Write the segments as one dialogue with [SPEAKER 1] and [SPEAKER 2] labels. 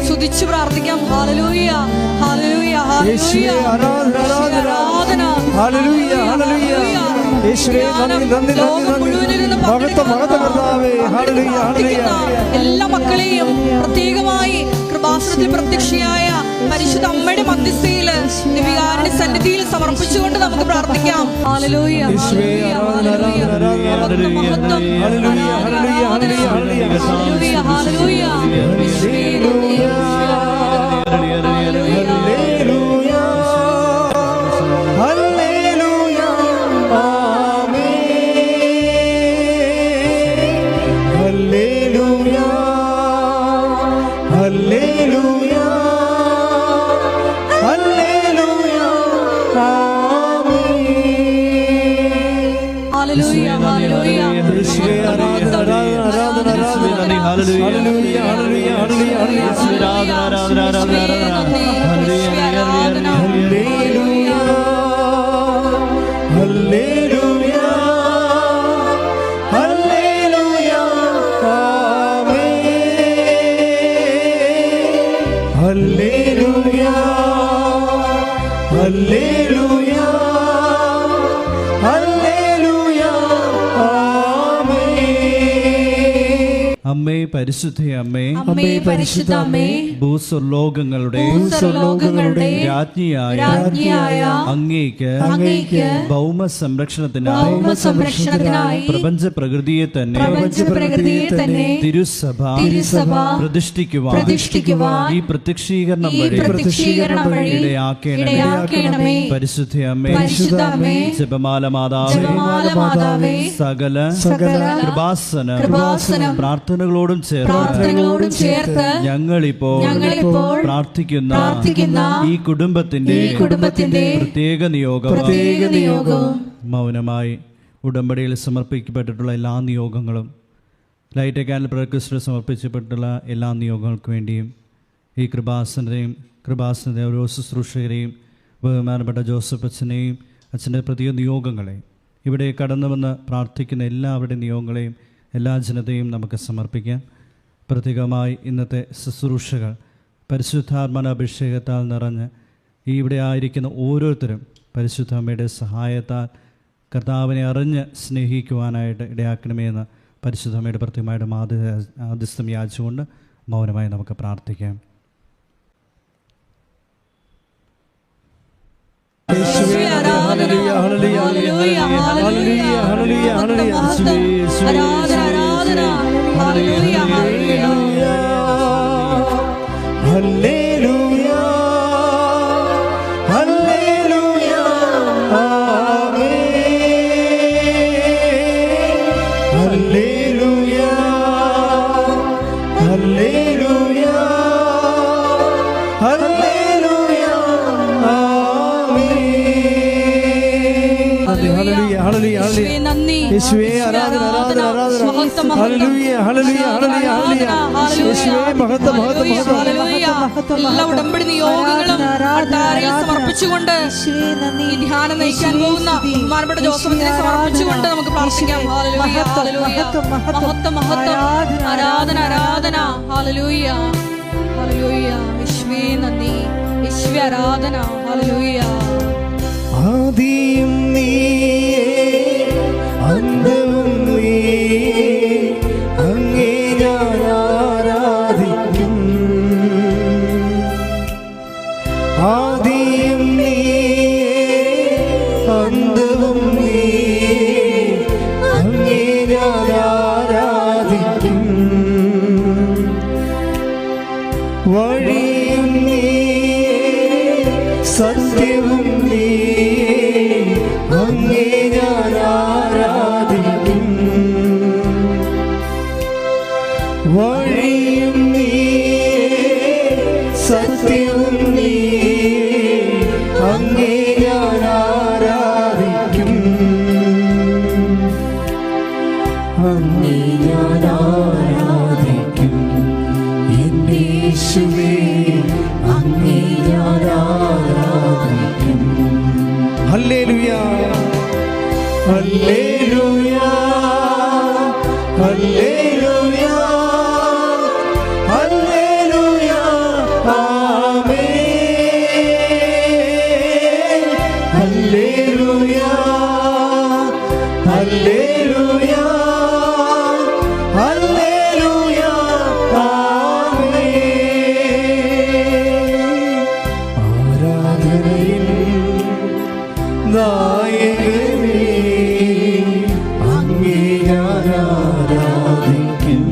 [SPEAKER 1] സ്തുതിച്ചു പ്രാർത്ഥിക്കാം. ഹല്ലേലൂയ ഹല്ലേലൂയ ഹല്ലേലൂയ ആരാധന ഹല്ലേലൂയ ഹല്ലേലൂയ യേശുവേ നന്ദി നന്ദി നന്ദി മഹത്വം മഹത്വം കർത്താവേ ഹല്ലേലൂയ ഹല്ലേലൂയ. എല്ലാ മക്കളെയും പ്രത്യേകമായി കൃപാസനത്തിൽ പ്രത്യക്ഷയായ പരിശുദ്ധ അമ്മയുടെ മധ്യസ്ഥയിൽ ദിവ്യകാരുണ്യ സന്നിധിയിൽ സമർപ്പിച്ചുകൊണ്ട് നമുക്ക് പ്രാർത്ഥിക്കാം. ഹല്ലേലൂയ ഹല്ലേലൂയ ഹല്ലേലൂയ ഹല്ലേലൂയ.
[SPEAKER 2] അമ്മേ പരിശുദ്ധ അമ്മേ,
[SPEAKER 1] അമ്മേ പരിശുദ്ധ അമ്മേ,
[SPEAKER 2] ഭൂസ്വർലോകങ്ങളുടെ രാജ്ഞിയായ അങ്ങേക്ക് ഭൗമ സംരക്ഷണത്തിനായി പ്രപഞ്ച പ്രകൃതിയെ തന്നെ തിരുസഭ പ്രതിഷ്ഠിക്കുവാൻ ഈ പ്രത്യക്ഷീകരണം വഴി ഇടയാക്കണമേ. പരിശുദ്ധ അമ്മേ, ജപമാല മാതാവേ, സകല കൃപാസന പ്രാർത്ഥനകളോടും ചേർത്ത് ഞങ്ങളിപ്പോൾ പ്രാർത്ഥിക്കുന്ന ഈ കുടുംബത്തിന്റെ പ്രത്യേക നിയോഗവും മൗനമായി ഉടമ്പടിയിൽ സമർപ്പിക്കപ്പെട്ടിട്ടുള്ള എല്ലാ നിയോഗങ്ങളും, ലൈറ്റ് ക്യാൻഡിൽ പ്രേക്രിസ്റ്റിൽ സമർപ്പിക്കപ്പെട്ടിട്ടുള്ള എല്ലാ നിയോഗങ്ങൾക്ക് വേണ്ടിയും ഈ കൃപാസനത്തെ ഓരോ ശുശ്രൂഷകരെയും ബഹുമാനപ്പെട്ട ജോസഫ് അച്ഛനെയും അച്ഛൻ്റെ പ്രത്യേക നിയോഗങ്ങളെ, ഇവിടെ കടന്നു വന്ന് പ്രാർത്ഥിക്കുന്ന എല്ലാവരുടെയും നിയോഗങ്ങളെയും എല്ലാ ജനതയും നമുക്ക് സമർപ്പിക്കാം. പ്രത്യേകമായി ഇന്നത്തെ ശുശ്രൂഷകൾ പരിശുദ്ധാത്മാന അഭിഷേകത്താൽ നിറഞ്ഞ് ഇവിടെ ആയിരിക്കുന്ന ഓരോരുത്തരും പരിശുദ്ധ അമ്മയുടെ സഹായത്താൽ കർത്താവിനെ അറിഞ്ഞ് സ്നേഹിക്കുവാനായിട്ട് ഇടയാക്കണമെന്ന് പരിശുദ്ധ അമ്മയുടെ പ്രത്യേകമായിട്ട് ആദിസ്ഥം യാചിച്ചുകൊണ്ട് മൗനമായി നമുക്ക് പ്രാർത്ഥിക്കാം.
[SPEAKER 1] എല്ലാ ഉടമ്പടി നിയോഗങ്ങളും സമർപ്പിച്ചുകൊണ്ട് ഈ ധ്യാനം നയിക്കാൻ പോകുന്ന ബഹുമാനപ്പെട്ട ജോസഫിനെ സമർപ്പിച്ചുകൊണ്ട് നമുക്ക് പ്രാർത്ഥിക്കാം. മഹത്വം മഹത്വം ആരാധന ആരാധന. ഹല്ലേലൂയ ഹല്ലേലൂയ. യേശുവേ നന്ദി, യേശുവേ ആരാധന. ഹല്ലേലൂയ.
[SPEAKER 3] ആദിയും നീയേ അന്തവും നീയേ, അങ്ങേ ഞാൻ ആരാധിക്കും. ആദിയും നീയേ അന്തവും നീയേ, അങ്ങേ ഞാൻ ആരാധിക്കും. വഴിയും നീയേ സത്യവും നീയേ, അങ്ങേ അങ്ങേ ഞാൻ ആരാധിക്കും. എന്റെ യേശുവേ അങ്ങേ ഞാൻ ആരാധിക്കും. ഹല്ലേലൂയ ഹല്ലേലൂയ ഹല്ലേലൂയ ഹല്ലേലൂയ ആമേൻ. ഹല്ലേലൂയ ഹല്ലേലൂയ ഹല്ലേലൂയ ആമേൻ. ആരാധനയിൽ നായകനേ അങ്ങേ ഞാൻ ആരാധിക്കും.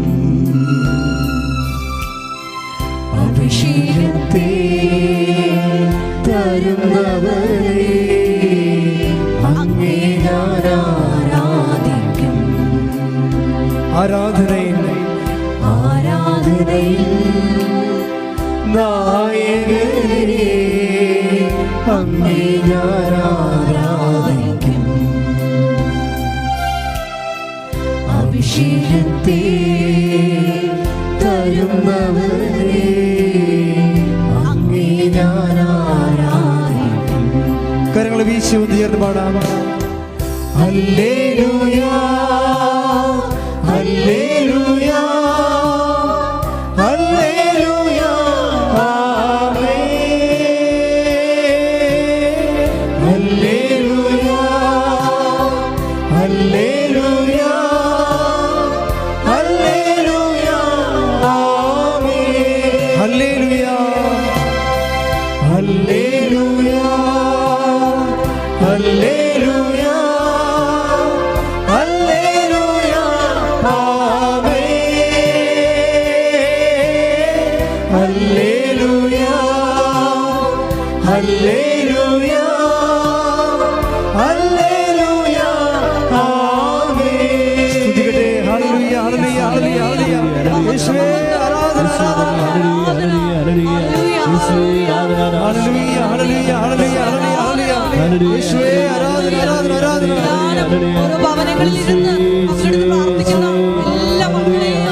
[SPEAKER 3] അഭിഷേകത്തെ തരുന്നവരേ അങ്ങേ ഞാൻ ആരാധിക്കും. ആരാധനയിൽ നായകനേ അങ്ങേ ഞാൻ ആരാധിക്കും. അഭിഷേകത്തെ തരുന്നവരേ അങ്ങേ ഞാൻ ആരാധിക്കും. കരങ്ങൾ വീശി ഒന്ന് ചേർന്ന് പാടാം. ഹല്ലേലൂയ ഹല്ലേലൂയ ഹല്ലേലൂയ ആമേൻ. ഹല്ലേലൂയ ഹല്ലേലൂയ ഹല്ലേലൂയ ആമേൻ. ഹല്ലേലൂയ ഹല്ലേലൂയ ഹല്ലേലൂയ ഹല്ലേലൂയ ആമേൻ. ഹല്ലേലൂയ ഹല്ലേലൂയ ഹല്ലേലൂയ ആമേൻ. സ്തുതിക്കട്ടെ. ഹല്ലേലൂയ ഹല്ലേലൂയ ഹല്ലേലൂയ യേശുവേ ആരാധന ഹല്ലേലൂയ ഹല്ലേലൂയ ഹല്ലേലൂയ യേശുവേ ആരാധന ആരാധന ആരാധന.
[SPEAKER 1] ഓരോ ഭവനങ്ങളിൽ ഇരുന്ന് പങ്കെടുത്ത് പ്രാർത്ഥിക്കുന്ന എല്ലാ മക്കളെയും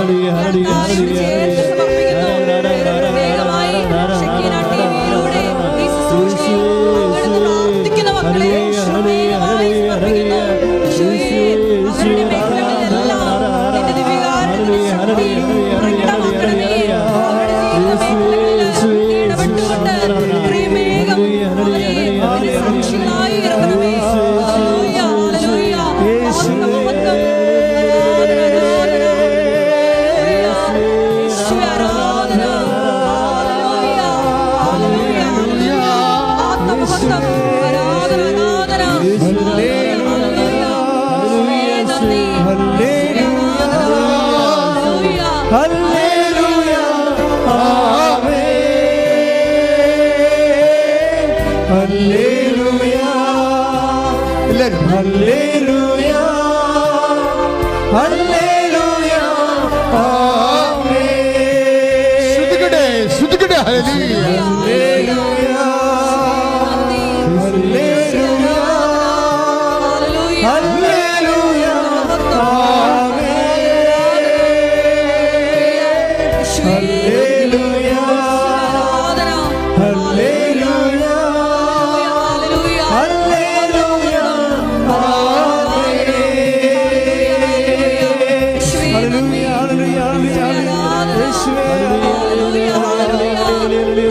[SPEAKER 1] കർത്താവിന് ചേർത്ത് സമർപ്പിക്കുന്നു. പ്രത്യേകമായി ഷെക്കീന ടിവിയിലൂടെ ഈ ശുശ്രൂഷയിൽ പങ്കെടുത്ത് പ്രാർത്ഥിക്കുന്ന മക്കളെ പ്രത്യേകമായി സമർപ്പിക്കുന്നു. യേശുവേ, അവരുടെ മേഖലകളിലെല്ലാം നിന്റെ ദിവ്യകാരുണ്യ ശക്തി പ്രകടമാക്കണമേ. അവരുടെ ജീവിത മേഖലകളിൽ ഇടപെട്ടുകൊണ്ട് പ്രമേകം അവരെ സാക്ഷികളായി ഉയർത്തണമേ. ഹല്ലേലൂയ ഹല്ലേലൂയ ആത്മമഹത്വം ആരാധന ഹല്ലേലൂയ ഹല്ലേലൂയ ഹല്ലേലൂയ ആത്മമഹത്വം ആരാധന ആരാധന ഹല്ലേലൂയ ഹല്ലേലൂയ
[SPEAKER 3] ഹല്ലേലൂയ ആമേൻ. ഹല്ലേലൂയ എല്ലാവരും ഹല്ലേലൂയ ഹല്ലേലൂയ ആമേൻ.
[SPEAKER 4] ശ്രുതിക്കട്ടെ ശ്രുതിക്കട്ടെ ഹല്ലേലൂയ
[SPEAKER 3] ഹല്ലേലൂയ ഹല്ലേലൂയ ഹല്ലേലൂയ ആമേൻ. ഹല്ലേലൂയ ഹല്ലേലൂയ ഹല്ലേലൂയ ആമേൻ. ഹല്ലേലൂയ ഹല്ലേലൂയ ഹല്ലേലൂയ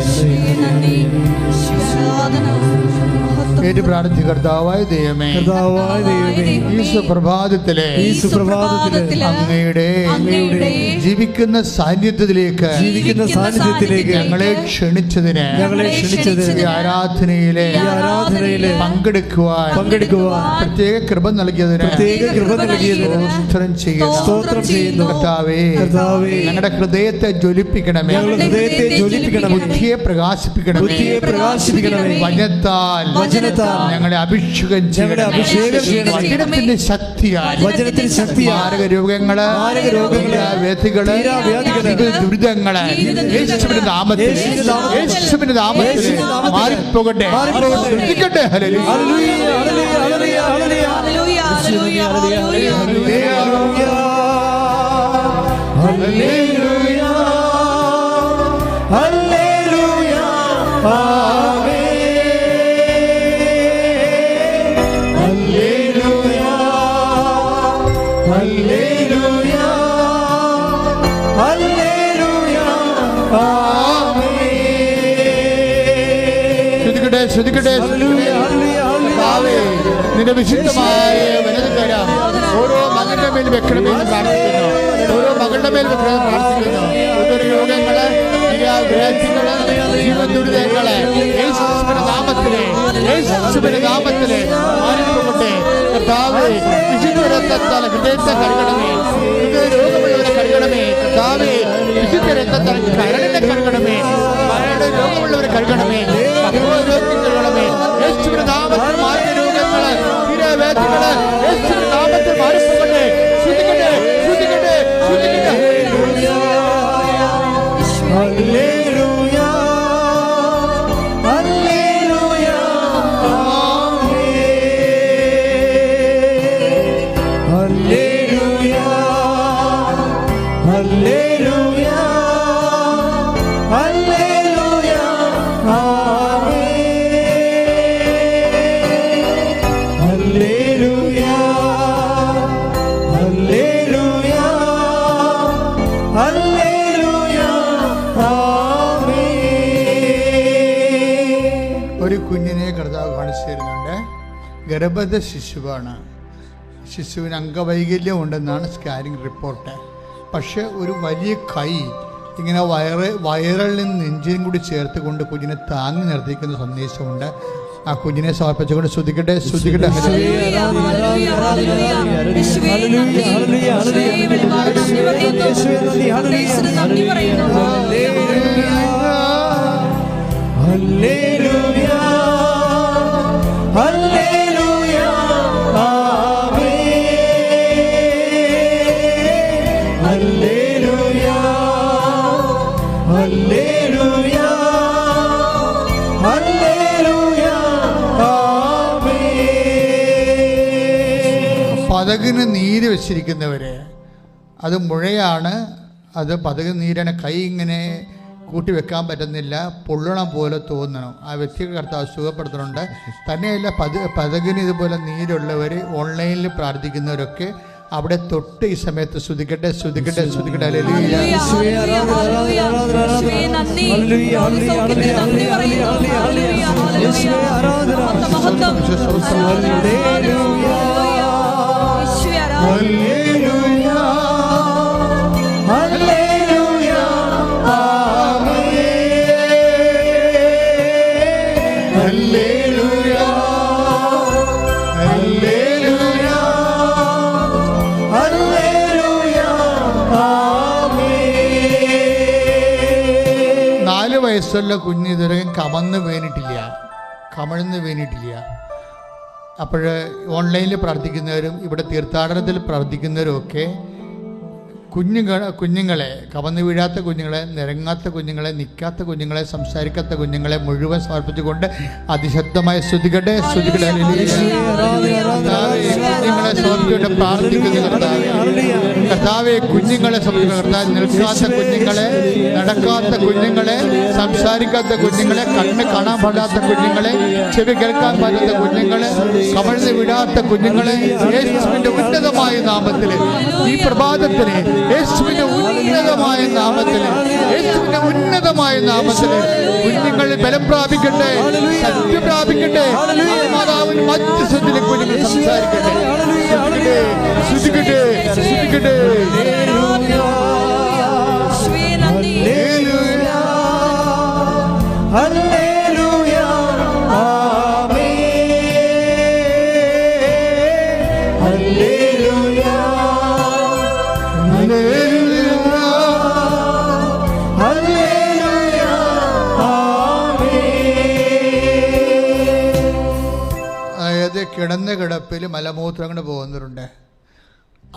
[SPEAKER 3] യേശുവേ
[SPEAKER 1] ഹൃദയം തുറന്ന് സ്തുതിക്കാം.
[SPEAKER 4] കേട്ട് പ്രാർത്ഥി. കർത്താവായ ദൈവമേ,
[SPEAKER 3] കർത്താവായ ദൈവമേ,
[SPEAKER 4] ഈ സുപ്രഭാതത്തിലെ അങ്ങയുടെ ജീവിക്കുന്ന സാന്നിധ്യത്തിലേക്ക് ഞങ്ങളെ ക്ഷണിച്ചതിന് ഈ ആരാധനയിലെ പങ്കെടുക്കുവാൻ പ്രത്യേക കൃപ നൽകിയതിന് സ്തോത്രം ചെയ്യുന്നു. കർത്താവേ, ഞങ്ങളുടെ ഹൃദയത്തെ ജ്വലിപ്പിക്കണമേ, ബുദ്ധിയെ പ്രകാശിപ്പിക്കണമേ, വചനത്താൽ ഞങ്ങളെ അഭിഷേകം ചെയ്യണം. വചനത്തിന്റെ ശക്തിയാൽ മാരക രോഗങ്ങള്, വ്യാധികള്, ദുരിതങ്ങള് യേശുവിന്റെ നാമത്തിൽ മാറിപ്പോകട്ടെ. ശ്രദ്ധിക്കട്ടെ. ഹല്ലേലൂയ,
[SPEAKER 1] ഹല്ലേലൂയ, ഹല്ലേലൂയ, ഹല്ലേലൂയ,
[SPEAKER 3] ഹല്ലേലൂയ, ഹല്ലേലൂയ, ആമേൻ. ഹല്ലേലൂയ, ഹല്ലേലൂയ, ഹല്ലേലൂയ, ആമേൻ.
[SPEAKER 4] ശ്രദ്ധിക്കട്ടെ. കർത്താവേ, നിന്റെ വിശുദ്ധമായ വലതുകരം ഓരോ മകന്റെ മേൽ വെക്കണമെന്ന് പ്രാർത്ഥിക്കുന്നു. ഓരോ മകളുടെ മേൽ വെക്കണമെന്ന് പ്രാർത്ഥിക്കുന്നു. ഓരോ രോഗങ്ങള്, വ്യാധികള്, ജീവദുരിതങ്ങള് യേശുവിന്റെ നാമത്തിലെ മാറിപ്പോകട്ടെ. കർത്താവേ, വിശുദ്ധ രക്തത്താൽ ഹൃദയത്തെ കഴുകണമേ, ഹൃദയ രോഗമുള്ളവരെ കഴുകണമേ. കർത്താവേ, വിശുദ്ധ രക്തത്താൽ കരളിനെ കഴുകണമേ, കരളുടെ രോഗമുള്ളവരെ കഴുകണമേ, കഴുകണമേ. യേശുവിന്റെ നാമത്തിൽ മാറിയ രോഗങ്ങള്, തീരവേദികള് യേശുവിന്റെ നാമത്തിൽ മാറിപ്പോകട്ടെ. ശ്രദ്ധിക്കട്ടെ.
[SPEAKER 3] ഹല്ലേലൂയ, ഹല്ലേലൂയ, ആമേൻ. ഹല്ലേലൂയ, ഹല്ലേലൂയ, ഹല്ലേലൂയ, ആമേൻ. ഹല്ലേലൂയ, ഹല്ലേലൂയ, ഹല്ലേലൂയ, ആമേൻ.
[SPEAKER 4] ഒരു കുഞ്ഞിനെ കർത്താവ് കാണിച്ചു തരുന്നുണ്ട്. ഗർഭസ്ഥ ശിശുവാണ്. ശിശുവിന് അംഗവൈകല്യം ഉണ്ടെന്നാണ് സ്കാനിങ് റിപ്പോർട്ട്. പക്ഷെ ഒരു വലിയ കൈ ഇങ്ങനെ വയറിലും നെഞ്ചിനും കൂടി ചേർത്ത് കൊണ്ട് കുഞ്ഞിനെ താങ്ങി നിർത്തിക്കുന്ന സന്ദേശമുണ്ട്. ആ കുഞ്ഞിനെ സമർപ്പിച്ചുകൊണ്ട് ശ്രദ്ധിക്കട്ടെ.
[SPEAKER 3] ഹല്ലേലൂയ, ഹല്ലേലൂയ, ആമേൻ. ഹല്ലേലൂയ, ഹല്ലേലൂയ, ഹല്ലേലൂയ, ആമേൻ.
[SPEAKER 4] പതകിന് നീര് വെച്ചിരിക്കുന്നവര്, അത് മുഴയാണ്, അത് പതകിന് നീരാണ്. കൈ ഇങ്ങനെ കൂട്ടി വെക്കാൻ പറ്റുന്നില്ല, പൊള്ളണം പോലെ തോന്നണം. ആ വ്യക്തിക്ക് കർത്താവ് സുഖപ്പെടുത്തുന്നുണ്ട്. തന്നെയല്ല, പതകിന് ഇതുപോലെ നീരുള്ളവർ, ഓൺലൈനിൽ പ്രാർത്ഥിക്കുന്നവരൊക്കെ അവിടെ തൊട്ട് ഈ സമയത്ത് ശ്രദ്ധിക്കട്ടെ. വയസ്സുള്ള കുഞ്ഞ് ഇതുവരെ കമഴ്ന്ന് വീണിട്ടില്ല. അപ്പോൾ ഓൺലൈനിൽ പ്രാർത്ഥിക്കുന്നവരും ഇവിടെ തീർത്ഥാടനത്തിൽ പ്രാർത്ഥിക്കുന്നവരും ഒക്കെ കുഞ്ഞുങ്ങളെ, കമന്ന് വീഴാത്ത കുഞ്ഞുങ്ങളെ, നിരങ്ങാത്ത കുഞ്ഞുങ്ങളെ, നിൽക്കാത്ത കുഞ്ഞുങ്ങളെ, സംസാരിക്കാത്ത കുഞ്ഞുങ്ങളെ മുഴുവൻ സമർപ്പിച്ചുകൊണ്ട് അതിശക്തമായി ശ്രദ്ധിക്കട്ടെ. കുഞ്ഞുങ്ങളെ സമർപ്പിച്ചുകൊണ്ട് പ്രാർത്ഥിക്കുന്നു. കർത്താവെ കുഞ്ഞുങ്ങളെ സംബന്ധിച്ച് കർത്താവ് നിൽക്കാത്ത കുഞ്ഞുങ്ങളെ, നടക്കാത്ത കുഞ്ഞുങ്ങളെ, സംസാരിക്കാത്ത കുഞ്ഞുങ്ങളെ, കണ്ണ് കാണാൻ പാടാത്ത കുഞ്ഞുങ്ങളെ, ചെവി കേൾക്കാൻ പറ്റാത്ത കുഞ്ഞുങ്ങളെ, കമഴ്ന്ന് വിടാത്ത കുഞ്ഞുങ്ങളെ യേശുവിന്റെ ഉന്നതമായ നാമത്തില് ഈ പ്രഭാതത്തിന് യേശുവിന്റെ ഉന്നതമായ നാമത്തില് യേശുവിന്റെ ഉന്നതമായ നാമത്തില് കുഞ്ഞുങ്ങൾ ബലം പ്രാപിക്കട്ടെ, ശക്തി പ്രാപിക്കട്ടെ, മാതാവിന് മറ്റ് സ്വത്തിലെ കുഞ്ഞുങ്ങൾ സംസാരിക്കട്ടെ. ശ്രുതിക്കട്ടെ, ശ്രുതിക്കട്ടെ. അതായത് കിടന്ന കിടപ്പിൽ മലമൂത്രങ്ങൾ പോകുന്നവരുണ്ട്,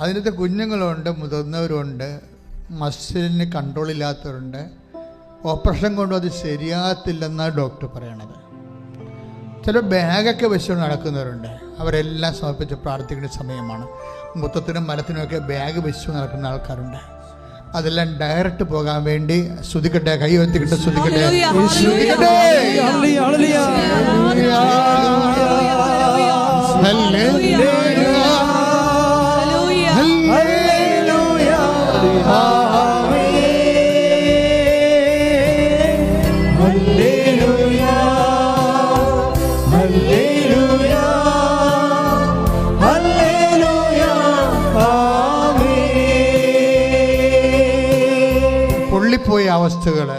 [SPEAKER 4] അതിനകത്ത് കുഞ്ഞുങ്ങളുണ്ട്, മുതിർന്നവരുണ്ട്, മസിലിന് കൺട്രോൾ ഇല്ലാത്തവരുണ്ട്. ഓപ്പറേഷൻ കൊണ്ടും അത് ശരിയാകത്തില്ലെന്നാണ് ഡോക്ടർ പറയണത്. ചില ബാഗൊക്കെ വെച്ചുകൊണ്ട് നടക്കുന്നവരുണ്ട്, അവരെല്ലാം സമർപ്പിച്ച് പ്രാർത്ഥിക്കുന്ന സമയമാണ്. മുത്തത്തിനും മലത്തിനുമൊക്കെ ബാഗ് വെച്ചു നടക്കുന്ന ആൾക്കാരുണ്ട്. അതെല്ലാം ഡയറക്റ്റ് പോകാൻ വേണ്ടി ശ്രുതിക്കട്ടെ, കൈ വെത്തിക്കിട്ട് ശ്രുതിക്കട്ടെ, ശ്രുതിക്കട്ടെ. പൊള്ളിപ്പോയ അവസ്ഥകൾ,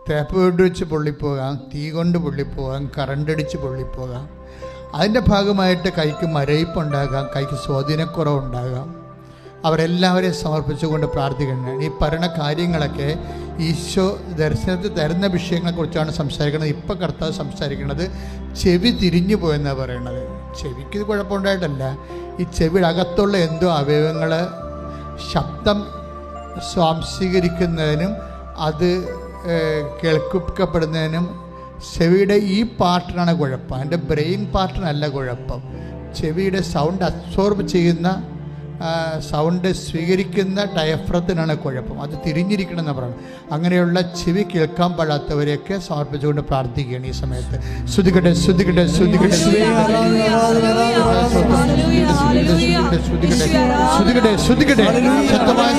[SPEAKER 4] തേപ്പ് കൊണ്ട് വെച്ച് പൊള്ളിപ്പോകാം, തീ കൊണ്ട് പൊള്ളിപ്പോകാം, കറണ്ടടിച്ച് പൊള്ളിപ്പോകാം. അതിൻ്റെ ഭാഗമായിട്ട് കൈക്ക് മരയിപ്പുണ്ടാകാം, കൈക്ക് സ്വാധീനക്കുറവുണ്ടാകാം. അവരെല്ലാവരെയും സമർപ്പിച്ചുകൊണ്ട് പ്രാർത്ഥിക്കുന്നത്. ഈ പറയുന്ന കാര്യങ്ങളൊക്കെ ഈശോ ദർശനത്തിൽ തരുന്ന വിഷയങ്ങളെക്കുറിച്ചാണ് സംസാരിക്കുന്നത്. ഇപ്പം കർത്താവ് സംസാരിക്കുന്നത് ചെവി തിരിഞ്ഞു പോയെന്നാണ് പറയണത്. ചെവിക്ക് കുഴപ്പമുണ്ടായിട്ടല്ല, ഈ ചെവിയുടെ അകത്തുള്ള എന്തോ അവയവങ്ങൾ ശബ്ദം സ്വാംശീകരിക്കുന്നതിനും അത് കേൾക്കപ്പെടുന്നതിനും ചെവിയുടെ ഈ പാർട്ടിനാണ് കുഴപ്പം, അതിൻ്റെ ബ്രെയിൻ പാർട്ടിനല്ല കുഴപ്പം. ചെവിയുടെ സൗണ്ട് അബ്സോർബ് ചെയ്യുന്ന, സൗണ്ട് സ്വീകരിക്കുന്ന ഡയഫ്രത്തിനാണ് കുഴപ്പം. അത് തിരിഞ്ഞിരിക്കണമെന്ന് പറയുന്നത്. അങ്ങനെയുള്ള ചെവി കേൾക്കാൻ പാടാത്തവരെയൊക്കെ സമർപ്പിച്ചുകൊണ്ട് പ്രാർത്ഥിക്കുകയാണ് ഈ സമയത്ത്. ശ്രുതിക്കട്ടെ, ശ്രുതിക്കട്ടെ, ശ്രുതിക്കട്ടെ, ശ്രുതിക്കട്ടെ, ശ്രുതിക്കട്ടെ, ശക്തമായ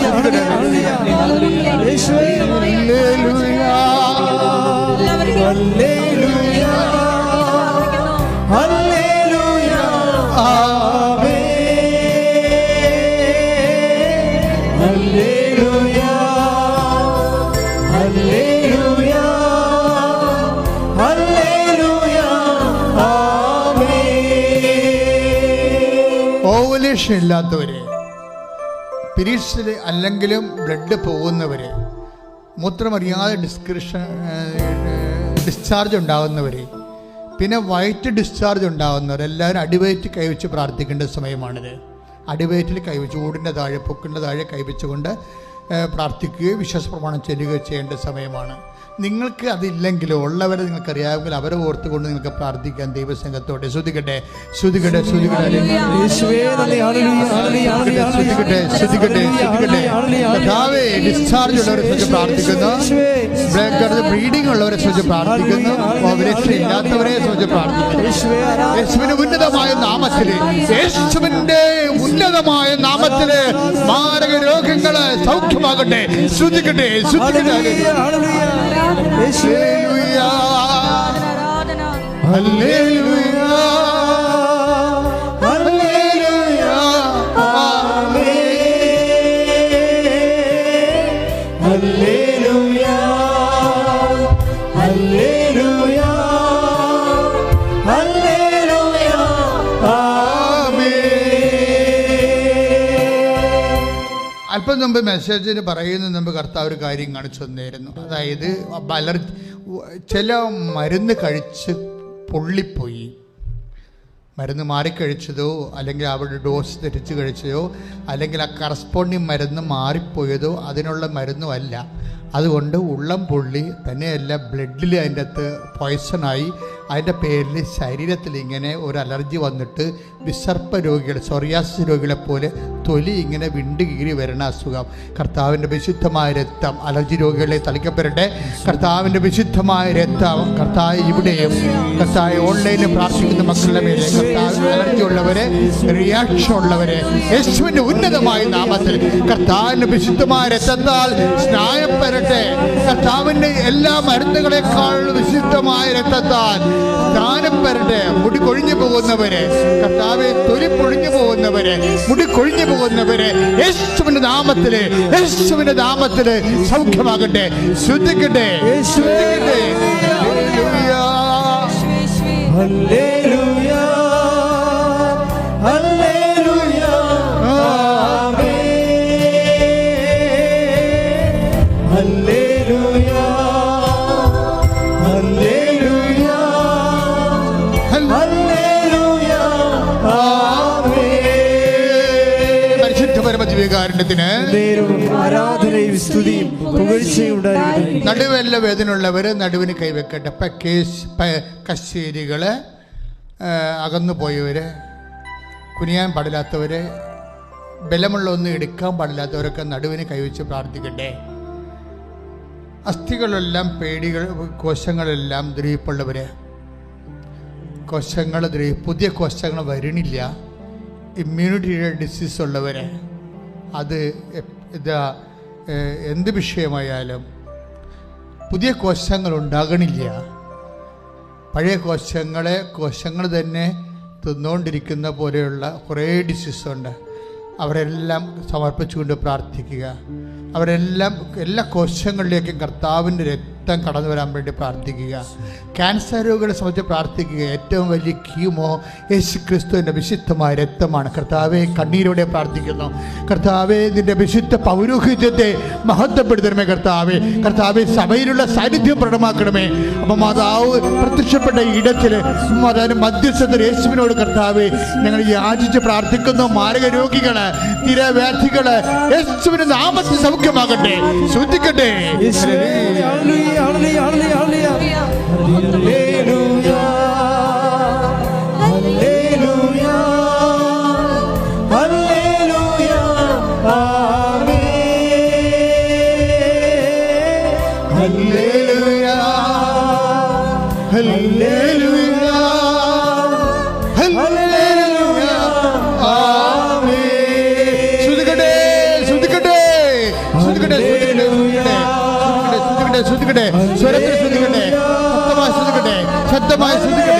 [SPEAKER 4] ഓവുലേഷൻ ഇല്ലാത്തവര്, പീരീഡ്സിൽ അല്ലെങ്കിലും ബ്ലഡ് പോകുന്നവര്, മൂത്രമറിയാതെ ഡിസ്ചാർജ് ഉണ്ടാകുന്നവർ, പിന്നെ വയറ്റ് ഡിസ്ചാർജ് ഉണ്ടാകുന്നവർ എല്ലാവരും അടിവയറ്റ് കൈവച്ച് പ്രാർത്ഥിക്കേണ്ട സമയമാണിത്. അടിവയറ്റിൽ കൈവച്ച്, ഊടിൻ്റെ താഴെ, പൊക്കിൻ്റെ താഴെ കൈവച്ചുകൊണ്ട് പ്രാർത്ഥിക്കുകയോ വിശ്വാസ പ്രമാണം ചെല്ലുകയോ ചെയ്യേണ്ട സമയമാണ്. നിങ്ങൾക്ക് അതില്ലെങ്കിലോ ഉള്ളവരെ നിങ്ങൾക്കറിയാമെങ്കിൽ അവരെ ഓർത്തുകൊണ്ട് നിങ്ങൾക്ക് പ്രാർത്ഥിക്കാൻ ദൈവസംഘത്തോടെ. ശ്രുതിക്കട്ടെ, ശ്രുതിക്കട്ടെ, ശ്രുതിക്കട്ടെ, ശ്രുതിക്കട്ടെ, ശ്രുതിക്കട്ടെ, ശ്രുതിക്കട്ടെ. കർത്താവേ, ഡിസ്ചാർജ് ഉള്ളവരെ കുറിച്ച് പ്രാർത്ഥിക്കുന്നു, ബ്ലീഡിംഗ് ഉള്ളവരെ കുറിച്ച് പ്രാർത്ഥിക്കുന്നു, ഓവലേഷൻ ഇല്ലാത്തവരെ കുറിച്ച് പ്രാർത്ഥിക്കുന്നു. യേശുവിന്റെ ഉന്നതമായ നാമത്തില്, യേശുവിന്റെ ഉന്നതമായ നാമത്തില് മാരക രോഗങ്ങള് സൗഖ്യമാകട്ടെ. ശ്രുതിക്കട്ടെ, ശ്രുതിക്കട്ടെ. ഹല്ലേലൂയ, ഹല്ലേലൂയ, ഹല്ലേലൂയ, ആമേൻ, ഹല്ലേലൂയ, ഹല്ലേലൂയ, ഹല്ലേലൂയ, ആമേൻ. അല്പം മുമ്പ് മെസ്സേജിന് പറയുന്ന മുമ്പ് കർത്താവ് ഒരു കാര്യം കാണിച്ചു തന്നിരുന്നു. അതായത് ചില മരുന്ന് കഴിച്ച് പൊള്ളിപ്പോയി, മരുന്ന് മാറിക്കഴിച്ചതോ അല്ലെങ്കിൽ അവരുടെ ഡോസ് തെറ്റിച്ച് കഴിച്ചതോ അല്ലെങ്കിൽ ആ കറസ്പോണ്ടിങ് മരുന്ന് മാറിപ്പോയതോ അതിനുള്ള മരുന്നുമല്ല. അതുകൊണ്ട് ഉള്ളം പൊള്ളി തന്നെയല്ല, ബ്ലഡിൽ അതിൻ്റെ അകത്ത് പോയ്സണായി, അതിൻ്റെ പേരിൽ ശരീരത്തിൽ ഇങ്ങനെ ഒരു അലർജി വന്നിട്ട് വിസർപ്പ രോഗികൾ, സോറിയാസിസ് രോഗികളെ പോലെ തൊലി ഇങ്ങനെ വിണ്ട് കീറി വരുന്ന അസുഖം, കർത്താവിൻ്റെ വിശുദ്ധമായ രക്തം അലർജി രോഗികളെ തളിക്കപ്പെടട്ടെ. കർത്താവിൻ്റെ വിശുദ്ധമായ രക്തം കർത്താവ് ഇവിടെയും കർത്താവ് ഓൺലൈനിൽ പ്രാർത്ഥിക്കുന്ന മക്കളുടെ മേലെ, കർത്താവ് അലർജി ഉള്ളവരെ, റിയാക്ഷൻ ഉള്ളവരെ യേശുവിൻ്റെ ഉന്നതമായ നാമത്തിൽ കർത്താവിൻ്റെ വിശുദ്ധമായ രക്തത്താൽ സ്നാനപ്പെടട്ടെ. കർത്താവിൻ്റെ എല്ലാ മരുന്നുകളെക്കാൾ വിശുദ്ധമായ രക്തത്താൽ സ്നാനപ്പെടട്ടെ. മുടി കൊഴിഞ്ഞു പോകുന്നവരെ, കർത്താവെ തൊലി പൊഴിഞ്ഞു പോകുന്നവരെ, മുടി കൊഴിഞ്ഞു പോകുന്നവരെ യേശുവിന്റെ നാമത്തില്, യേശുവിന്റെ നാമത്തില് സൗഖ്യമാകട്ടെ. ശ്രദ്ധിക്കട്ടെ, ശ്രദ്ധിക്കട്ടെ.
[SPEAKER 3] ഹല്ലേലൂയ, ഹല്ലേലൂയ, ആമേൻ. ഹല്ലേലൂയ, ഹല്ലേലൂയ, ഹല്ലേലൂയ, ആമേൻ.
[SPEAKER 4] പരിശുദ്ധ പരമദിവ്യകാരുണ്യത്തിന്
[SPEAKER 3] ആരാധനയും സ്തുതിയും പുകഴ്ചയും ഉണ്ടായിരിക്കട്ടെ.
[SPEAKER 4] നടുവെല്ല വേദനയുള്ളവര് നടുവിന് കൈവെക്കട്ടെ. കശേരികള്, അകന്നു പോയവര്, കുനിയാൻ പാടില്ലാത്തവര്, ബലമുള്ള ഒന്നും എടുക്കാൻ പാടില്ലാത്തവരൊക്കെ നടുവിന് കൈവച്ച് പ്രാർത്ഥിക്കട്ടെ. അസ്ഥികളെല്ലാം പേടികൾ, കോശങ്ങളെല്ലാം ദ്രവിപ്പുള്ളവര്, കോശങ്ങൾ പുതിയ കോശങ്ങൾ വരണില്ല, ഇമ്മ്യൂണിറ്റിയുടെ ഡിസീസ് ഉള്ളവര്, അത് എന്ത് വിഷയമായാലും പുതിയ കോശങ്ങൾ ഉണ്ടാകണില്ല. പഴയ കോശങ്ങൾ തന്നെ തിന്നുകൊണ്ടിരിക്കുന്ന പോലെയുള്ള കുറേ ഡിസീസുണ്ട്. അവരെല്ലാം സമർപ്പിച്ചുകൊണ്ട് പ്രാർത്ഥിക്കുക. അവരെല്ലാം എല്ലാ കോശങ്ങളിലേക്കും കർത്താവിൻ്റെ രക്തം കടന്നു വരാൻ വേണ്ടി പ്രാർത്ഥിക്കുക. ക്യാൻസർ രോഗികളെ സംബന്ധിച്ച് പ്രാർത്ഥിക്കുക. ഏറ്റവും വലിയ കീമോ യേശു ക്രിസ്തുവിൻ്റെ വിശുദ്ധമായ രക്തമാണ്. കർത്താവെ, കണ്ണീരോടെ പ്രാർത്ഥിക്കുന്നു. കർത്താവെ, നിന്റെ വിശുദ്ധ പൗരോഹിത്യത്തെ മഹത്വപ്പെടുത്തണമേ. കർത്താവെ, സഭയിലുള്ള സാന്നിധ്യം പ്രകടമാക്കണമേ. അപ്പം മാതാവ് പ്രത്യക്ഷപ്പെട്ട ഇടത്തിൽ മധ്യസ്ഥത്തിൽ യേശുവിനോട് കർത്താവെ ഞങ്ങൾ യാചിച്ച് പ്രാർത്ഥിക്കുന്നു. മാരക രോഗികള്, തിരവ്യാധികള് യേശുവിന്റെ നാമത്തിൽ സൗഖ്യമാകട്ടെ. ശ്രദ്ധിക്കട്ടെ.
[SPEAKER 3] ഹല്ലേലൂയ, ഹല്ലേലൂയ, ഹല്ലേലൂയ, ഹല്ലേലൂയ, ആമേൻ.
[SPEAKER 4] ഹല്ലേലൂയ, ഹല്ലേലൂയ, ഹല്ലേലൂയ, ആമേൻ. ശ്രദ്ധിക്കട്ടെ, ശ്രദ്ധിക്കട്ടെ, ശ്രദ്ധിക്കട്ടെ, ശ്രദ്ധിക്കട്ടെ, സ്വരത്തിൽ ശ്രദ്ധിക്കട്ടെ, ശബ്ദമായി ശ്രദ്ധിക്കട്ടെ.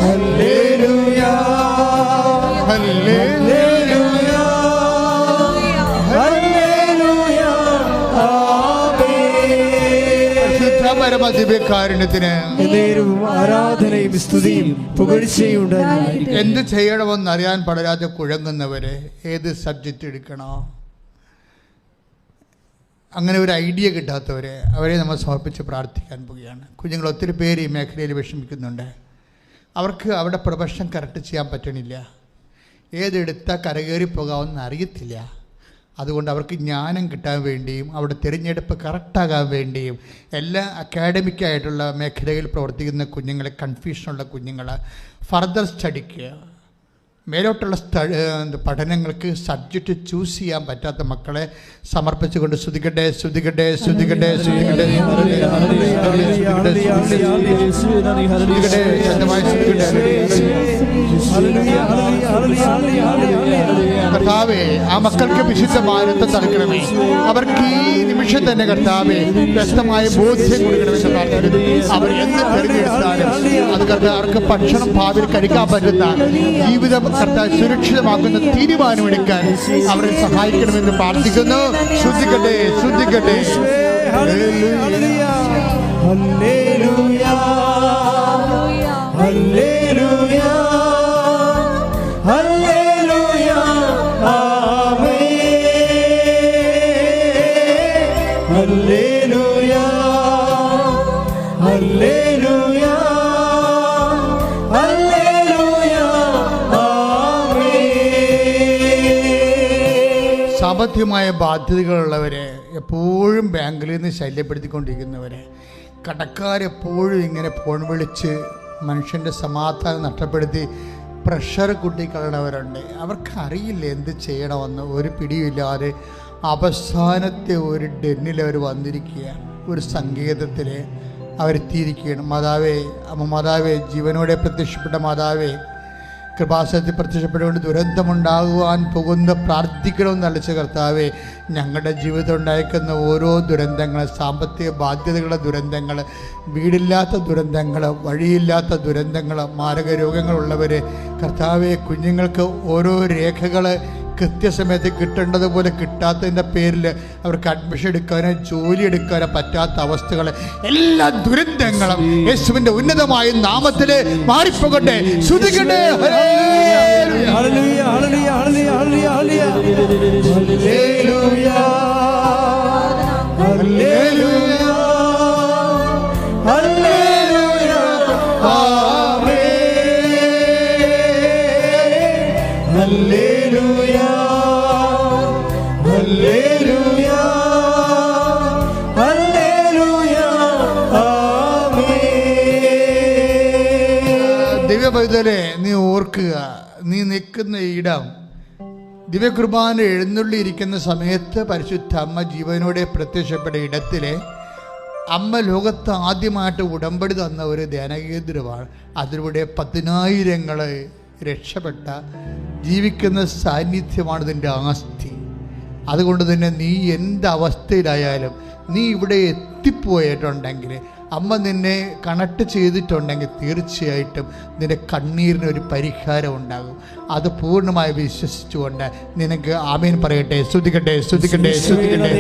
[SPEAKER 3] ഹല്ലേലൂയ,
[SPEAKER 4] ഹല്ലേലൂയ,
[SPEAKER 3] ഹല്ലേലൂയ, ആമേൻ.
[SPEAKER 4] പരമദിവ്യകാരുണ്യത്തിന്
[SPEAKER 3] ആരാധനയും സ്തുതിയും പുകഴ്ചയും ഉണ്ടായിരിക്കട്ടെ.
[SPEAKER 4] എന്ത് ചെയ്യണമെന്നറിയാൻ പാടില്ലാതെ കുഴങ്ങുന്നവരെ, ഏത് സബ്ജക്റ്റ് എടുക്കണോ, അങ്ങനെ ഒരു ഐഡിയ കിട്ടാത്തവരെ, അവരെ നമ്മൾ സമർപ്പിച്ച് പ്രാർത്ഥിക്കാൻ പോവുകയാണ്. കുഞ്ഞുങ്ങൾ ഒത്തിരി പേര് ഈ മേഖലയിൽ വിഷമിക്കുന്നുണ്ട്. അവർക്ക് അവിടെ പ്രൊഫഷൻ കറക്റ്റ് ചെയ്യാൻ പറ്റണില്ല. ഏതെടുത്താൽ കരകയറി പോകാമെന്ന് അറിയത്തില്ല. അതുകൊണ്ട് അവർക്ക് ജ്ഞാനം കിട്ടാൻ വേണ്ടിയും അവിടെ തിരഞ്ഞെടുപ്പ് കറക്റ്റാകാൻ വേണ്ടിയും എല്ലാ അക്കാഡമിക്കായിട്ടുള്ള മേഖലയിൽ പ്രവർത്തിക്കുന്ന കുഞ്ഞുങ്ങളെ, കൺഫ്യൂഷനുള്ള കുഞ്ഞുങ്ങൾ ഫർദർ സ്റ്റഡിക്ക്, മേലോട്ടുള്ള പഠനങ്ങൾക്ക് സബ്ജക്റ്റ് ചൂസ് ചെയ്യാൻ പറ്റാത്ത മക്കളെ സമർപ്പിച്ചുകൊണ്ട് ശ്രദ്ധിക്കട്ടെ, ശ്രദ്ധിക്കട്ടെ, ശ്രദ്ധിക്കട്ടെ, ശ്രദ്ധിക്കട്ടെ, കർത്താവേ, ആ മക്കൾക്ക് വിശുദ്ധമായ രക്തം തളിക്കണമേ. അവർക്ക് ഈ നിമിഷം തന്നെ കർത്താവേ വ്യക്തമായ ബോധ്യം കൊടുക്കണമെന്ന് പ്രാർത്ഥിക്കുന്നു. അവർ എന്ത് തിരഞ്ഞെടുത്താലും അത് കർത്താവ് അവർക്ക് ഭക്ഷണം ഭാവിയിൽ കഴിക്കാൻ പറ്റുന്ന ജീവിതം കർത്താവ് സുരക്ഷിതമാക്കുന്ന തീരുമാനമെടുക്കാൻ അവരെ സഹായിക്കണമെന്ന് പ്രാർത്ഥിക്കുന്നു. ശ്രദ്ധിക്കട്ടെ, ശ്രദ്ധിക്കട്ടെ.
[SPEAKER 3] ഹല്ലേലൂയ, ഹല്ലേലൂയ, ഹല്ലേലൂയ, ഹല്ലേലൂയ, ആമേൻ. ഹല്ലേലൂയ, ഹല്ലേലൂയ, ഹല്ലേലൂയ, ആമേൻ.
[SPEAKER 4] സാമ്പത്തികമായ ബാധ്യതകളുള്ളവരെ, എപ്പോഴും ബാങ്കിൽ നിന്ന് ശല്യപ്പെടുത്തിക്കൊണ്ടിരിക്കുന്നവരെ, കടക്കാരെപ്പോഴും ഇങ്ങനെ ഫോൺ വിളിച്ച് മനുഷ്യൻ്റെ സമാധാനം നഷ്ടപ്പെടുത്തി പ്രഷർ കൂട്ടിക്കളണവരുണ്ട്. അവർക്കറിയില്ല എന്ത് ചെയ്യണമെന്ന്, ഒരു പിടിയില്ലാതെ അവസാനത്തെ ഒരു ഡെന്നിൽ അവർ വന്നിരിക്കുകയാണ്. ഒരു സങ്കേതത്തിൽ അവരെത്തിയിരിക്കുകയാണ്. മാതാവേ, ജീവനോടെ പ്രത്യക്ഷപ്പെട്ട മാതാവേ, കൃപാസനത്തിൽ പ്രത്യക്ഷപ്പെട്ടുകൊണ്ട് ദുരന്തമുണ്ടാകുവാൻ പോകുന്ന പ്രാർത്ഥിക്കണമെന്ന് അളിച്ച കർത്താവേ, ഞങ്ങളുടെ ജീവിതം ഉണ്ടായിരിക്കുന്ന ഓരോ ദുരന്തങ്ങൾ, സാമ്പത്തിക ബാധ്യതകളുടെ ദുരന്തങ്ങൾ, വീടില്ലാത്ത ദുരന്തങ്ങൾ, വഴിയില്ലാത്ത ദുരന്തങ്ങൾ, മാരക രോഗങ്ങളുള്ളവർ കർത്താവെ, കുഞ്ഞുങ്ങൾക്ക് ഓരോ രേഖകൾ കൃത്യസമയത്ത് കിട്ടേണ്ടതുപോലെ കിട്ടാത്തതിൻ്റെ പേരിൽ അവർക്ക് അഡ്മിഷൻ എടുക്കാനോ ജോലി എടുക്കാനോ പറ്റാത്ത അവസ്ഥകൾ, എല്ലാ ദുരന്തങ്ങളും യേശുവിൻ്റെ ഉന്നതമായ നാമത്തിൽ മാറിപ്പോകട്ടെ. ശ്രുതിക്കട്ടെ. ദിവ്യപൈതലേ, നീ ഓർക്കുക, നീ നിൽക്കുന്ന ഇടം ദിവ്യകുർബാന എഴുന്നള്ളിയിരിക്കുന്ന സമയത്ത് പരിശുദ്ധ അമ്മ ജീവനോടെ പ്രത്യക്ഷപ്പെട്ട ഇടത്തിലെ അമ്മ ലോകത്ത് ആദ്യമായിട്ട് ഉടമ്പടി തന്ന ഒരു ധ്യാനകേന്ദ്രമാണ്. അതിലൂടെ 10,000 രക്ഷപ്പെട്ട ജീവിക്കുന്ന സാന്നിധ്യമാണ് ഇതിൻ്റെ ആസ്തി. അതുകൊണ്ട് തന്നെ നീ എന്തവസ്ഥയിലായാലും നീ ഇവിടെ എത്തിപ്പോയിട്ടുണ്ടെങ്കിൽ, അമ്മ നിന്നെ കണക്ട് ചെയ്തിട്ടുണ്ടെങ്കിൽ, തീർച്ചയായിട്ടും നിന്റെ കണ്ണീരിനൊരു പരിഹാരം ഉണ്ടാകും. അത് പൂർണ്ണമായി വിശ്വസിച്ചുകൊണ്ട് നിനക്ക് ആമേൻ പറയട്ടെ. സ്തുതിക്കട്ടെ, സ്തുതിക്കട്ടെ, സ്തുതിക്കട്ടെ.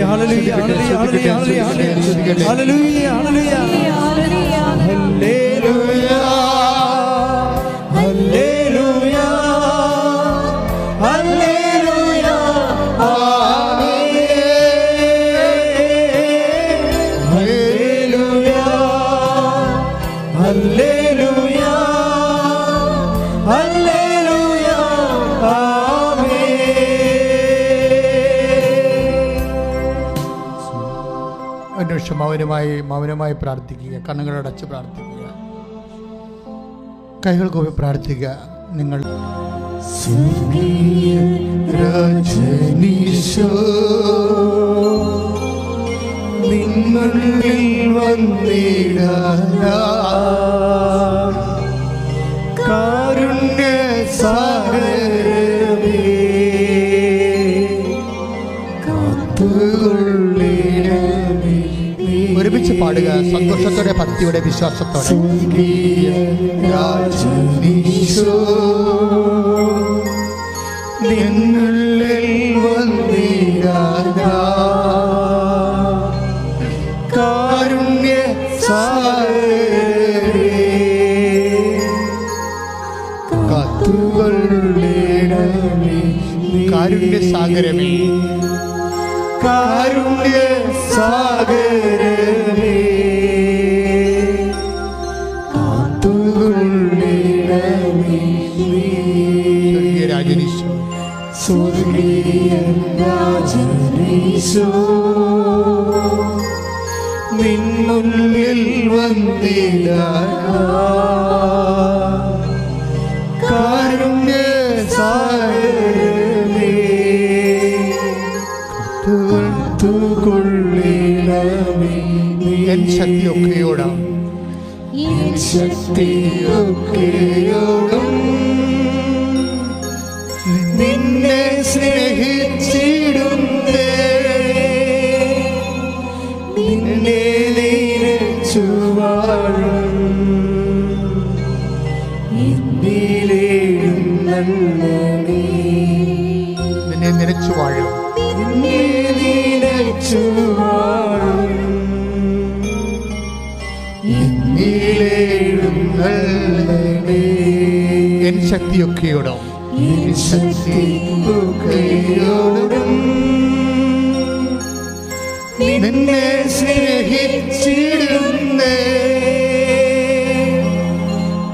[SPEAKER 4] മൗനമായി പ്രാർത്ഥിക്കുക, കണ്ണുകളടച്ച് പ്രാർത്ഥിക്കുക, കൈകൾ കൂപ്പി പ്രാർത്ഥിക്കുക. നിങ്ങൾ നിങ്ങളിൽ വന്നിടാനാ കാരുണ്യ സാഗരമേ കാത്തുകൊള്ളിടമേ. ഒരുമിച്ച് പാടുക, സന്തോഷത്തോടെ, ഭക്തിയോടെ, വിശ്വാസത്തോടെ. നിന്നുള്ളിൽ വന്നിടാനാ കാരുണ്യ സാഗരമേ കാത്തുകൊള്ളിടമേ. കാരുണ്യ സാഗരമേ, കാരുണ്യ സാഗരമേ കാത്തുകൊള്ളിടമേ. സ്വർഗീയ രാജനീശോ, സ്വർഗീയ രാജനീശോ, നിന്നുള്ളിൽ വന്നിടാനാ കാരുണ്യ സാഗരമേ കാത്തുകൊള്ളിടമേ. എൻ ശക്തിയൊക്കെയോടും നിന്നെ സ്നേഹിച്ചിടുന്നേ, നിന്നെ നിരച്ചു വാഴും നിന്നെ നിരച്ചു വാഴും എൻ ശക്തിയൊക്കെയോടും നിന്നെ സ്നേഹിച്ചിടുന്നേ,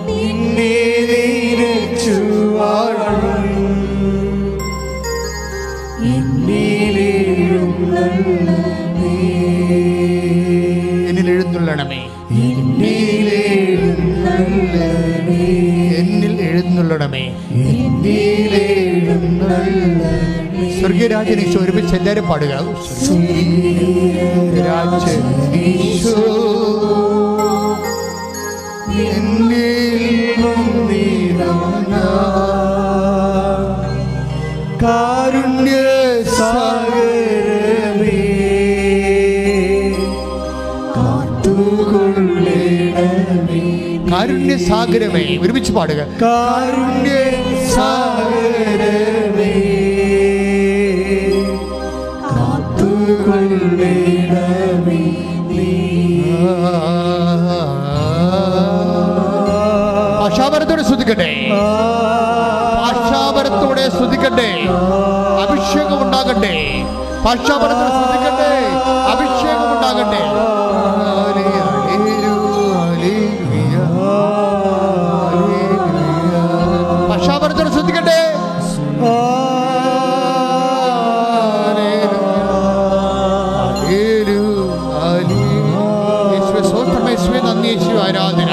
[SPEAKER 4] നിന്നെ നിരച്ചു വാഴും എന്നിൽ എഴുന്നള്ളണമേ. എഴുന്നള്ളണമേ. സ്വർഗീയരാജൻ ഈശോ ഒരുമിച്ച് എല്ലാവരും പാടുക. ഈശോ
[SPEAKER 3] കാരുണ്യ സാഗരമേ കാത്തുകൊള്ളണമേ.
[SPEAKER 4] കാരുണ്യ സാഗരമേ ഒരുമിച്ച് പാടുക.
[SPEAKER 3] കാരുണ്യ സാഗരമേ കാത്തുകൊള്ളണമേ.
[SPEAKER 4] ഭാഷാപരത്തോടെ ശ്രദ്ധിക്കട്ടെ, ഭാഷാപരത്തോടെ ശ്രദ്ധിക്കട്ടെ. അഭിഷേകം ഉണ്ടാകട്ടെ. ഭാഷാപരത്തോടെ ശ്രദ്ധിക്കട്ടെ. അഭിഷേകം ഉണ്ടാകട്ടെ. ഭാഷാപരത്തോടെ ശ്രദ്ധിക്കട്ടെ. യേശുവേ ആരാധന.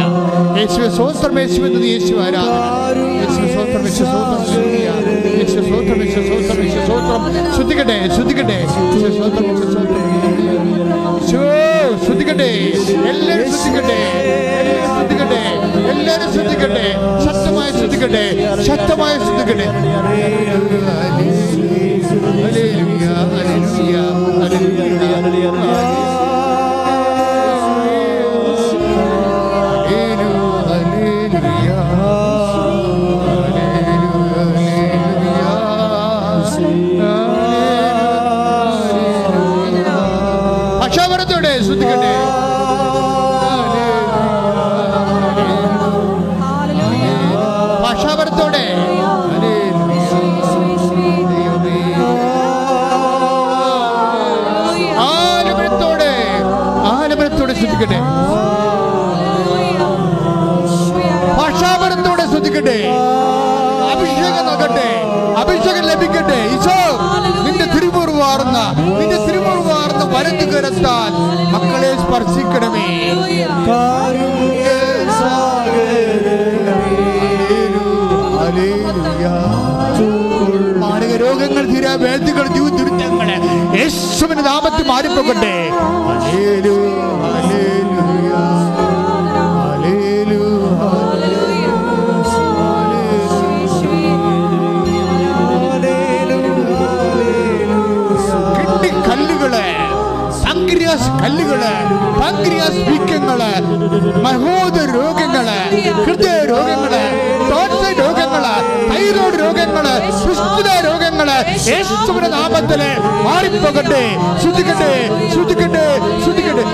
[SPEAKER 4] യേശുവേ സ്വസ്ത്രം. യേശുവേ നന്ദി. യേശു ആരാധന. യേശുവേ സ്വസ്ത്രം. യേശു സ്വസ്ത്രം. യേശു സ്വസ്ത്രം. യേശു സ്വസ്ത്രം. യേശു സ്വസ്ത്രം. ശ്രദ്ധിക്കട്ടെ, ശ്രദ്ധിക്കട്ടെ. യേശു സ്വസ്ത്രം. യേശു സ്വസ്ത്രം. ശ്രദ്ധിക്കട്ടെ. എല്ലാവരും ശ്രദ്ധിക്കട്ടെ. എല്ലാവരും ശ്രദ്ധിക്കട്ടെ. എല്ലാവരും ശ്രദ്ധിക്കട്ടെ. ശക്തമായി ശ്രദ്ധിക്കട്ടെ. ശക്തമായി ശ്രദ്ധിക്കട്ടെ. ഹല്ലേലൂയ, ഹല്ലേലൂയ, ഹല്ലേലൂയ. ശ്രദ്ധിക്കട്ടെ. ഭാഷാപരത്തോടെ ആലംബനത്തോടെ ആലംബനത്തോടെ ശ്രദ്ധിക്കട്ടെ. ഭാഷാപരത്തോടെ ശ്രദ്ധിക്കട്ടെ. അഭിഷേകം നൽകട്ടെ. അഭിഷേകം ലഭിക്കട്ടെ. ഈശോ നിന്റെ തിരുമുറിവാർന്ന വരഞ്ഞു കരത്താൽ മക്കളെ സ്പർശിക്കണമേ. മാരക രോഗങ്ങൾ തീരാ വേദികൾ ദുരിതങ്ങള് യേശുവിന്റെ നാമത്തിൽ മാറിപ്പോകട്ടെ. കല്ലുകള്, പാൻക്രിയാസ് വീക്കങ്ങള്, മഹോദ രോഗങ്ങള്, ഹൃദയ രോഗങ്ങള്, ടോൺസിൽ രോഗങ്ങള്, തൈറോയ്ഡ് രോഗങ്ങള്, സുസ്ഥിര രോഗങ്ങള് യേശുവിന്റെ നാമത്തില് മാറിപ്പോകട്ടെ. ശ്രദ്ധിക്കട്ടെ, ശ്രദ്ധിക്കട്ടെ, ശ്രദ്ധിക്കട്ടെ.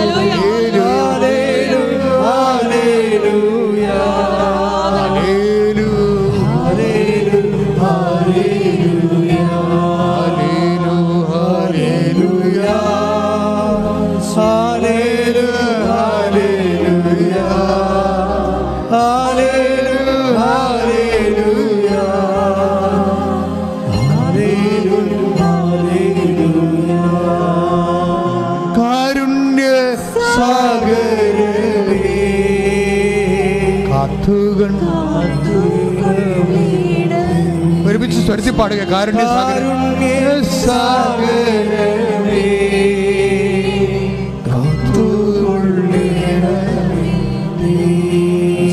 [SPEAKER 4] ഒരുമിച്ച് സ്വരത്തിൽ പാടുക. കാരുണ്യ സാഗരമേ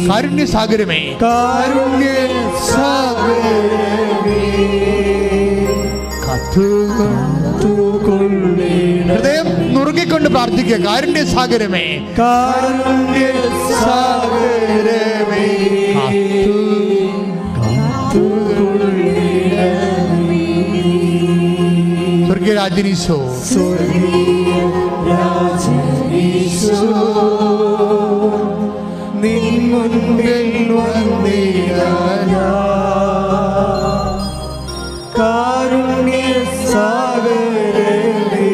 [SPEAKER 4] കാരുണ്യ സാഗരമേ കാരുണ്യ സാഗരമേ ഹൃദയം നുറുങ്ങിക്കൊണ്ട് പ്രാർത്ഥിക്കുക. കാരുണ്യ സാഗരമേ കാരുണ്യ സാഗരമേ സ്വർഗീയരാജനീശോ നിൻ മുൻപിൽ വന്നിടാനാ കാരുണ്യ സാഗരമേ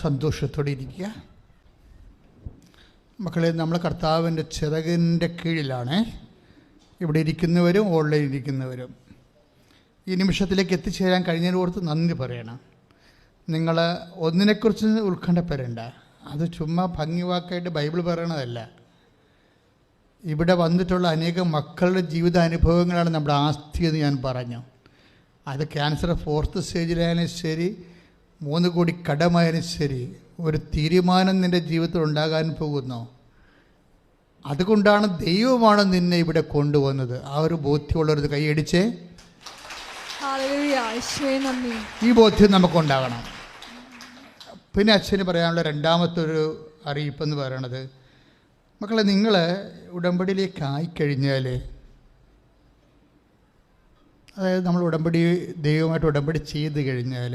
[SPEAKER 4] സന്തോഷത്തോടെ ഇരിക്കുക മക്കളെ. നമ്മൾ കർത്താവിൻ്റെ ചിറകിൻ്റെ കീഴിലാണ്. ഇവിടെ ഇരിക്കുന്നവരും ഓൺലൈൻ ഇരിക്കുന്നവരും ഈ നിമിഷത്തിലേക്ക് എത്തിച്ചേരാൻ കഴിഞ്ഞതിനോർത്ത് നന്ദി പറയണം. നിങ്ങൾ ഒന്നിനെക്കുറിച്ച് ഉത്കണ്ഠപ്പെടേണ്ട. അത് ചുമ്മാ ഭംഗിവാക്കായിട്ട് ബൈബിൾ പറയണതല്ല. ഇവിടെ വന്നിട്ടുള്ള അനേകം മക്കളുടെ ജീവിതാനുഭവങ്ങളാണ് നമ്മുടെ ആസ്തി എന്ന് ഞാൻ പറഞ്ഞു. അത് ക്യാൻസർ 4th സ്റ്റേജിലായാലും ശരി, 3 കോടി കടമായാലും ശരി, ഒരു തീരുമാനം നിൻ്റെ ജീവിതത്തിൽ ഉണ്ടാകാൻ പോകുന്നു. അതുകൊണ്ടാണ് ദൈവമാണ് നിന്നെ ഇവിടെ കൊണ്ടുവന്നത്. ആ ഒരു ബോധ്യമുള്ളവരത് കൈയടിച്ചേ. ഈ ബോധ്യം നമുക്കുണ്ടാകണം. പിന്നെ അച്ഛന് പറയാനുള്ള രണ്ടാമത്തെ ഒരു അറിയിപ്പെന്ന് പറയണത്, മക്കളെ, നിങ്ങൾ ഉടമ്പടിയിലേക്ക് ആയിക്കഴിഞ്ഞാൽ, അതായത് നമ്മൾ ദൈവമായിട്ട് ഉടമ്പടി ചെയ്ത് കഴിഞ്ഞാൽ,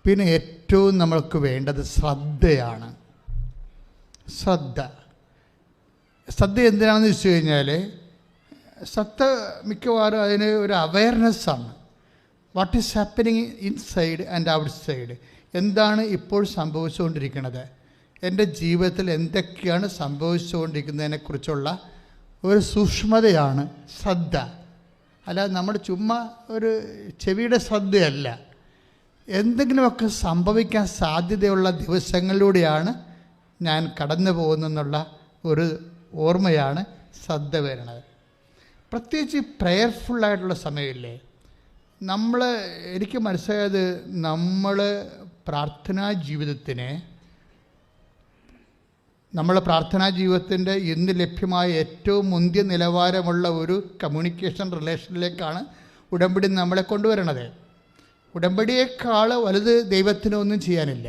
[SPEAKER 4] പിന്നെ ഏറ്റവും നമ്മൾക്ക് വേണ്ടത് ശ്രദ്ധയാണ്. ശ്രദ്ധ എന്തിനാണെന്ന് വെച്ച് കഴിഞ്ഞാൽ, ശ്രദ്ധ മിക്കവാറും അതിന് ഒരു അവയർനെസ്സാണ്. What is happening inside and outside. എന്താണ് ഇപ്പോൾ സംഭവിച്ചുകൊണ്ടിരിക്കുന്നത്, എൻ്റെ ജീവിതത്തിൽ എന്തൊക്കെയാണ് സംഭവിച്ചുകൊണ്ടിരിക്കുന്നതിനെക്കുറിച്ചുള്ള ഒരു സൂക്ഷ്മതയാണ് ശ്രദ്ധ. അല്ലാതെ നമ്മൾ ചുമ്മാ ഒരു ചെവിയുടെ ശ്രദ്ധയല്ല. എന്തെങ്കിലുമൊക്കെ സംഭവിക്കാൻ സാധ്യതയുള്ള ദിവസങ്ങളിലൂടെയാണ് ഞാൻ കടന്നു പോകുന്നെന്നുള്ള ഒരു ഓർമ്മയാണ് ശ്രദ്ധ വരുന്നത്. പ്രത്യേകിച്ച് പ്രയർഫുള്ളായിട്ടുള്ള സമയമില്ലേ, എനിക്ക് മനസ്സിലായത്, നമ്മൾ പ്രാർത്ഥനാ ജീവിതത്തിൻ്റെ ഇന്ന് ലഭ്യമായ ഏറ്റവും മുന്തിയ നിലവാരമുള്ള ഒരു കമ്മ്യൂണിക്കേഷൻ റിലേഷനിലേക്കാണ് ഉടമ്പടി നമ്മളെ കൊണ്ടുവരണത്. ഉടമ്പടിയേക്കാൾ വലുത് ദൈവത്തിനൊന്നും ചെയ്യാനില്ല.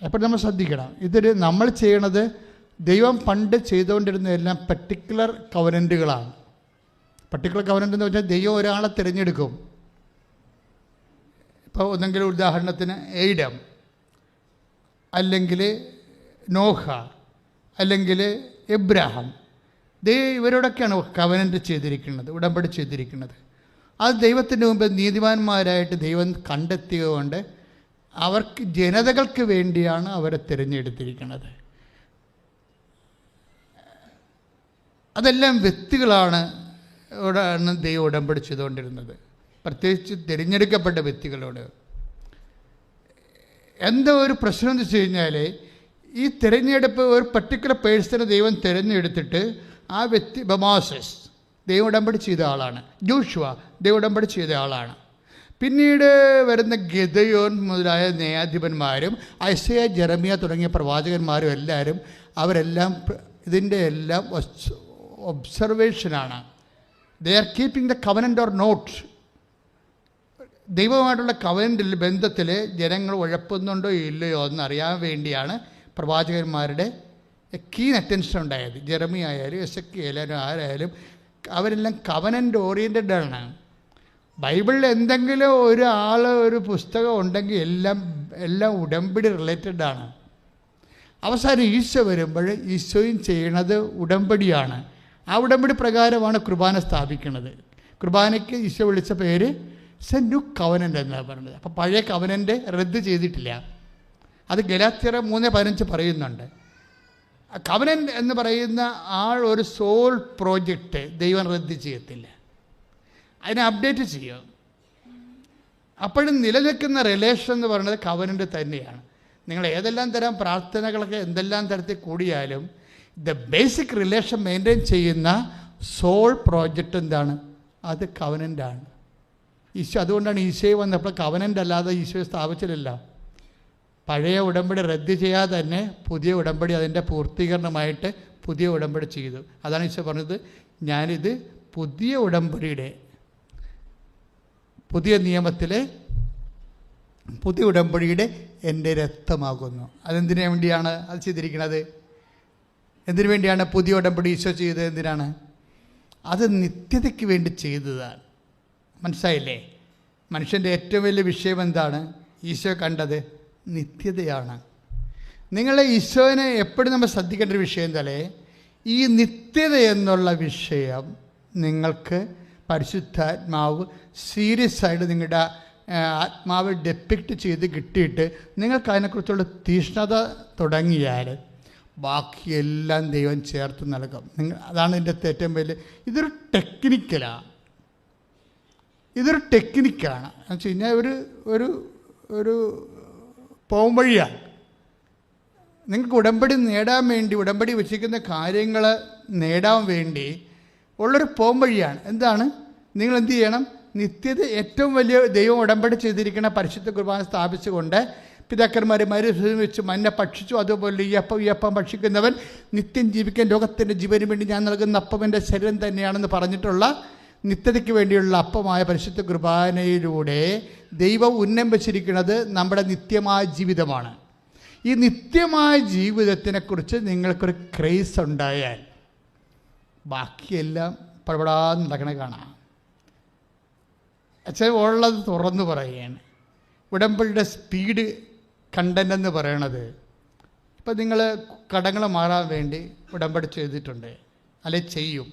[SPEAKER 4] അപ്പോൾ നമ്മൾ ശ്രദ്ധിക്കണം, നമ്മൾ ചെയ്യണത് ദൈവം പണ്ട് ചെയ്തുകൊണ്ടിരുന്ന എല്ലാം പർട്ടിക്കുലർ കവനൻറ്റുകളാണ്. പർട്ടിക്കുലർ കവനൻ്റ് എന്ന് വെച്ചാൽ ദൈവം ഒരാളെ തിരഞ്ഞെടുക്കും. ഇപ്പോൾ ഒന്നെങ്കിലും ഉദാഹരണത്തിന് ഏഡം, അല്ലെങ്കിൽ നോഹ, അല്ലെങ്കിൽ എബ്രാഹാം, ഇവരോടൊക്കെയാണ് കവനൻ്റ് ചെയ്തിരിക്കുന്നത്, ഉടമ്പടി ചെയ്തിരിക്കുന്നത്. അത് ദൈവത്തിൻ്റെ മുമ്പ് നീതിമാന്മാരായിട്ട് ദൈവം കണ്ടെത്തിയതുകൊണ്ട് അവർക്ക് ജനതകൾക്ക് വേണ്ടിയാണ് അവരെ തിരഞ്ഞെടുത്തിരിക്കുന്നത്. അതെല്ലാം വ്യക്തികളാണ് ദൈവം ഉടമ്പടി ചെയ്തുകൊണ്ടിരുന്നത്, പ്രത്യേകിച്ച് തിരഞ്ഞെടുക്കപ്പെട്ട വ്യക്തികളോട്. എന്താ ഒരു പ്രശ്നം എന്ന് വെച്ച് കഴിഞ്ഞാൽ, ഈ തിരഞ്ഞെടുപ്പ് ഒരു പർട്ടിക്കുലർ പേഴ്സണെ ദൈവം തിരഞ്ഞെടുത്തിട്ട് ആ വ്യക്തി, മോസസ് ദൈവം ഉടമ്പടി ചെയ്ത ആളാണ്, ജോഷുവ ദൈവം ഉടമ്പടി ചെയ്ത ആളാണ്. പിന്നീട് വരുന്ന ഗിദെയോൻ മുതലായ ന്യായാധിപന്മാരും ഐസയ, ജെറമിയ തുടങ്ങിയ പ്രവാചകന്മാരും അവരെല്ലാം ഇതിൻ്റെ എല്ലാം ഒബ്സർവേഷനാണ്. They are keeping the covenant or not. ദൈവമായിട്ടുള്ള കവനൻ്റിൽ ബന്ധത്തിൽ ജനങ്ങൾ ഉഴപ്പുന്നുണ്ടോ ഇല്ലയോ എന്നറിയാൻ വേണ്ടിയാണ് പ്രവാചകന്മാരുടെ കീൻ അറ്റൻഷൻ ഉണ്ടായത്. ജെറമിയ ആയാലും എസെക്കിയേലായാലും ആരായാലും അവരെല്ലാം കവനൻ്റ് ഓറിയൻറ്റഡ് ആണ്. ബൈബിളിൽ എന്തെങ്കിലും ഒരു പുസ്തകം ഉണ്ടെങ്കിൽ എല്ലാം ഉടമ്പടി റിലേറ്റഡ് ആണ്. അവസാനം ഈശോ വരുമ്പോൾ ഈശോയും ചെയ്യണത് ഉടമ്പടിയാണ്. ആ ഉടമ്പടി പ്രകാരമാണ് കുർബാന സ്ഥാപിക്കുന്നത്. കുർബാനയ്ക്ക് ഈശോ വിളിച്ച പേര് ന്യൂ കവനൻ്റ് എന്നാണ് പറയുന്നത്. അപ്പോൾ പഴയ കവനൻ്റ് റദ്ദ് ചെയ്തിട്ടില്ല. അത് ഗലാത്യർ 3:15 പറയുന്നുണ്ട്. കവനൻ്റ് എന്ന് പറയുന്ന ഒരു സോൾ പ്രോജക്റ്റ് ദൈവം റദ്ദ് ചെയ്യത്തില്ല, അതിനെ അപ്ഡേറ്റ് ചെയ്യും. അപ്പോഴും നിലനിൽക്കുന്ന റിലേഷൻ എന്ന് പറയുന്നത് കവനൻ്റ് തന്നെയാണ്. നിങ്ങൾ ഏതെല്ലാം തരം പ്രാർത്ഥനകളൊക്കെ എന്തെല്ലാം തരത്തിൽ കൂടിയാലും ദ ബേസിക് റിലേഷൻ മെയിൻറ്റെയിൻ ചെയ്യുന്ന സോൾ പ്രോജക്റ്റ് എന്താണ്? അത് കവനൻ്റാണ്. ഈശോ അതുകൊണ്ടാണ് ഈശോയെ വന്നപ്പോൾ കവനൻ്റ് അല്ലാതെ ഈശോയെ സ്ഥാപിച്ചിട്ടില്ല. പഴയ ഉടമ്പടി റദ്ദ് ചെയ്യാതെ തന്നെ പുതിയ ഉടമ്പടി അതിൻ്റെ പൂർത്തീകരണമായിട്ട് പുതിയ ഉടമ്പടി ചെയ്തു. അതാണ് ഈശോ പറഞ്ഞത്, ഞാനിത് പുതിയ ഉടമ്പടിയുടെ പുതിയ നിയമത്തിലെ പുതിയ ഉടമ്പടിയുടെ എൻ്റെ രക്തമാകുന്നു. അതെന്തിനു വേണ്ടിയാണ് അത് ചെയ്തിരിക്കുന്നത്? എന്തിനു വേണ്ടിയാണ് പുതിയ ഉടമ്പടി ഈശോ ചെയ്തത്? എന്തിനാണ്? അത് നിത്യതയ്ക്ക് വേണ്ടി ചെയ്തതാണ്. മനസ്സിലായില്ലേ? മനുഷ്യൻ്റെ ഏറ്റവും വലിയ വിഷയം എന്താണ്? ഈശോ കണ്ടത് നിത്യതയാണ്. നിങ്ങളെ ഈശോനെ എപ്പോഴും നമ്മൾ ശ്രദ്ധിക്കേണ്ട ഒരു വിഷയം എന്താലേ, ഈ നിത്യത എന്നുള്ള വിഷയം നിങ്ങൾക്ക് പരിശുദ്ധാത്മാവ് സീരിയസ് ആയിട്ട് നിങ്ങളുടെ ആത്മാവ് ഡെപ്പിക്റ്റ് ചെയ്ത് കിട്ടിയിട്ട് നിങ്ങൾക്ക് അതിനെക്കുറിച്ചുള്ള തീഷ്ണത തുടങ്ങിയാൽ ബാക്കിയെല്ലാം ദൈവം ചേർത്ത് നൽകും. അതാണ് ഇതിൻ്റെ ഏറ്റവും വലിയ ഇതൊരു ടെക്നിക്കലാണ്. എന്ന് വെച്ച് കഴിഞ്ഞാൽ ഒരു പോംവഴിയാണ്. നിങ്ങൾക്ക് ഉടമ്പടി നേടാൻ വേണ്ടി, ഉടമ്പടി വെച്ചിരിക്കുന്ന കാര്യങ്ങൾ നേടാൻ വേണ്ടി ഉള്ളൊരു പോംവഴിയാണ്. എന്താണ്? നിങ്ങൾ എന്ത് ചെയ്യണം? നിത്യത ഏറ്റവും വലിയ ദൈവം ഉടമ്പടി ചെയ്തിരിക്കുന്ന പരിശുദ്ധ കുർബാന സ്ഥാപിച്ചുകൊണ്ട് പിതാക്കന്മാർ വെച്ച് മഞ്ഞ ഭക്ഷിച്ചു, അതുപോലെ ഈ അപ്പം ഭക്ഷിക്കുന്നവൻ നിത്യം ജീവിക്കാൻ ലോകത്തിൻ്റെ ജീവന് വേണ്ടി ഞാൻ നൽകുന്ന അപ്പം എൻ്റെ ശരീരം തന്നെയാണെന്ന് പറഞ്ഞിട്ടുള്ള നിത്യതയ്ക്ക് വേണ്ടിയുള്ള അപ്പമായ പരിശുദ്ധ കുർബാനയിലൂടെ ദൈവം ഉന്നം വെച്ചിരിക്കുന്നത് നമ്മുടെ നിത്യമായ ജീവിതമാണ്. ഈ നിത്യമായ ജീവിതത്തിനെക്കുറിച്ച് നിങ്ങൾക്കൊരു ക്രേസ് ഉണ്ടായാൽ ബാക്കിയെല്ലാം പടപടാന്ന് നടക്കണ കാണാം. അച്ഛൻ ഉള്ളത് തുറന്നു പറയുകയാണ്. ഉടമ്പടിയുടെ സ്പീഡ് കണ്ടൻ്റ് എന്ന് പറയണത്, ഇപ്പം നിങ്ങൾ കടങ്ങൾ മാറാൻ വേണ്ടി ഉടമ്പടി ചെയ്തിട്ടുണ്ട്, അല്ലെ ചെയ്യും.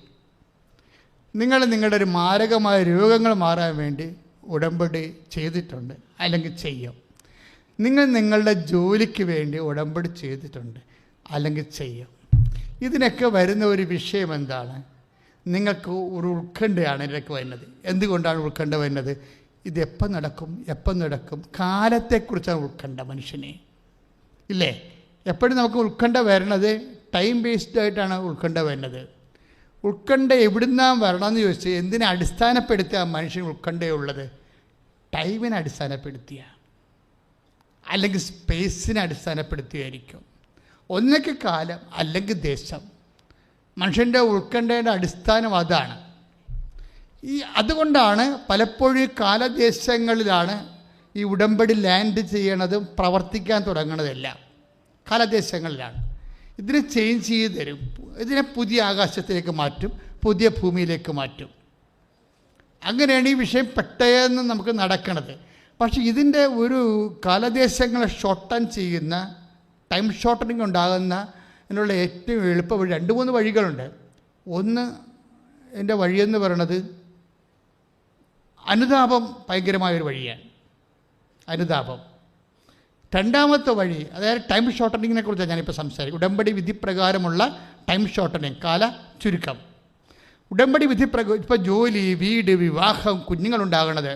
[SPEAKER 4] നിങ്ങൾ നിങ്ങളുടെ ഒരു മാരകമായ രോഗങ്ങൾ മാറാൻ വേണ്ടി ഉടമ്പടി ചെയ്തിട്ടുണ്ട്, അല്ലെങ്കിൽ ചെയ്യും. നിങ്ങൾ നിങ്ങളുടെ ജോലിക്ക് വേണ്ടി ഉടമ്പടി ചെയ്തിട്ടുണ്ട്, അല്ലെങ്കിൽ ചെയ്യും. ഇതിനൊക്കെ വരുന്ന ഒരു വിഷയം എന്താണ്? നിങ്ങൾക്ക് ഒരു ഉത്കണ്ഠയാണ് ഇതിനൊക്കെ വരുന്നത്. എന്തുകൊണ്ടാണ് ഉത്കണ്ഠ വരുന്നത്? ഇതെപ്പം നടക്കും? കാലത്തെക്കുറിച്ചാണ് ഉത്കണ്ഠ മനുഷ്യനെ, ഇല്ലേ? എപ്പോഴും നമുക്ക് ഉത്കണ്ഠ വരുന്നത് ടൈം ബേസ്ഡ് ആയിട്ടാണ് ഉത്കണ്ഠ വരുന്നത്. ഉത്കണ്ഠ എവിടുന്നാണ് വരണമെന്ന് ചോദിച്ചാൽ എന്തിനെ അടിസ്ഥാനപ്പെടുത്തിയ മനുഷ്യൻ ഉത്കണ്ഠയുള്ളത്? ടൈമിനെ അടിസ്ഥാനപ്പെടുത്തിയ, അല്ലെങ്കിൽ സ്പേസിനെ അടിസ്ഥാനപ്പെടുത്തിയായിരിക്കും. ഒന്നൊക്കെ കാലം, അല്ലെങ്കിൽ ദേശം. മനുഷ്യൻ്റെ ഉത്കണ്ഠയുടെ അടിസ്ഥാനം അതാണ്. അതുകൊണ്ടാണ് പലപ്പോഴും കാലദേശങ്ങളിലാണ് ഈ ഉടമ്പടി ലാൻഡ് ചെയ്യണതും പ്രവർത്തിക്കാൻ തുടങ്ങണതെല്ലാം കാലദേശങ്ങളിലാണ്. ഇതിനെ ചേഞ്ച് ചെയ്ത് തരും. ഇതിനെ പുതിയ ആകാശത്തിലേക്ക് മാറ്റും, പുതിയ ഭൂമിയിലേക്ക് മാറ്റും. അങ്ങനെയാണ് ഈ വിഷയം പെട്ടെന്ന് നമുക്ക് നടക്കണത്. പക്ഷേ ഇതിൻ്റെ ഒരു കാലദേശങ്ങളെ ഷോർട്ടൻ ചെയ്യുന്ന, ടൈം ഷോർട്ടനിങ് ഉണ്ടാകുന്ന അതിനുള്ള ഏറ്റവും എളുപ്പ വഴി 2-3 വഴികളുണ്ട്. ഒന്ന്, എൻ്റെ വഴിയെന്ന് പറയണത് അനുതാപം ഭയങ്കരമായൊരു വഴിയാണ്. അനുതാപം. രണ്ടാമത്തെ വഴി, അതായത് ടൈം ഷോർട്ടനിങ്ങിനെ കുറിച്ചാണ് ഞാനിപ്പോൾ സംസാരിക്കും. ഉടമ്പടി വിധി പ്രകാരമുള്ള ടൈം ഷോർട്ടനിങ്, കാല ചുരുക്കം. ഉടമ്പടി വിധി ഇപ്പോൾ ജോലി, വീട്, വിവാഹം, കുഞ്ഞുങ്ങളുണ്ടാകണത്.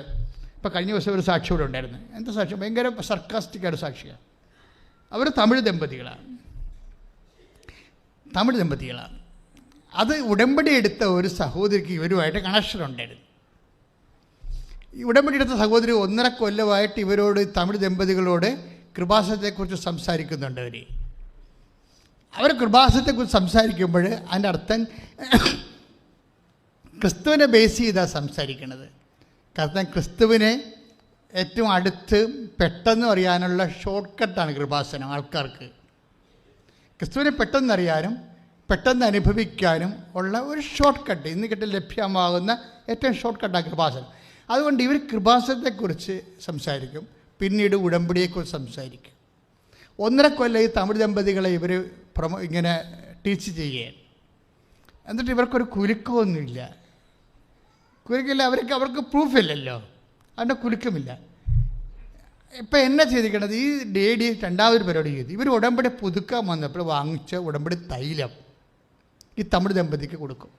[SPEAKER 4] ഇപ്പോൾ കഴിഞ്ഞ ദിവസം ഒരു സാക്ഷി ഇവിടെ ഉണ്ടായിരുന്നു. എന്താ സാക്ഷി? ഭയങ്കര സർക്കാസ്റ്റിക്കായിട്ട് സാക്ഷിയാണ്. അവർ തമിഴ് ദമ്പതികളാണ്. അത് ഉടമ്പടി എടുത്ത ഒരു സഹോദരിക്ക് ഇവരുമായിട്ട് കണക്ഷൻ ഉണ്ടായിരുന്നു. ഈ ഉടമ്പടി എടുത്ത സഹോദരി 1.5 കൊല്ലമായിട്ട് ഇവരോട്, തമിഴ് ദമ്പതികളോട് കൃപാസനത്തെക്കുറിച്ച് സംസാരിക്കുന്നുണ്ട്. അവർ കൃപാസനത്തെക്കുറിച്ച് സംസാരിക്കുമ്പോൾ അതിൻ്റെ അർത്ഥം ക്രിസ്തുവിനെ ബേസ് ചെയ്താണ് സംസാരിക്കുന്നത്. കാരണം ക്രിസ്തുവിനെ ഏറ്റവും അടുത്ത് പെട്ടെന്ന് അറിയാനുള്ള ഷോർട്ട് കട്ടാണ് കൃപാസനം. ആൾക്കാർക്ക് ക്രിസ്തുവിനെ പെട്ടെന്നറിയാനും പെട്ടെന്ന് അനുഭവിക്കാനും ഉള്ള ഒരു ഷോർട്ട് കട്ട്, ഇന്ന് കിട്ടി ലഭ്യമാകുന്ന ഏറ്റവും ഷോർട്ട് കട്ടാണ് കൃപാസനം. അതുകൊണ്ട് ഇവർ കൃപാസനത്തെക്കുറിച്ച് സംസാരിക്കും, പിന്നീട് ഉടമ്പടിയെക്കുറിച്ച് സംസാരിക്കും. 1.5 കൊല്ലം ഈ തമിഴ് ദമ്പതികളെ ഇവർ ഇങ്ങനെ ടീച്ച് ചെയ്യുകയാണ്. എന്നിട്ട് ഇവർക്കൊരു കുലുക്കമൊന്നുമില്ല. അവർക്ക് പ്രൂഫില്ലല്ലോ, അതിൻ്റെ കുലുക്കമില്ല. ഇപ്പം എന്നാ ചെയ്തിരിക്കണത്? ഈ ഡേഡി രണ്ടാമതൊരു പരിപാടി ചെയ്തു. ഇവർ ഉടമ്പടി പുതുക്കാൻ വന്നപ്പോൾ വാങ്ങിച്ച ഉടമ്പടി തൈലം ഈ തമിഴ് ദമ്പതിക്ക് കൊടുക്കും.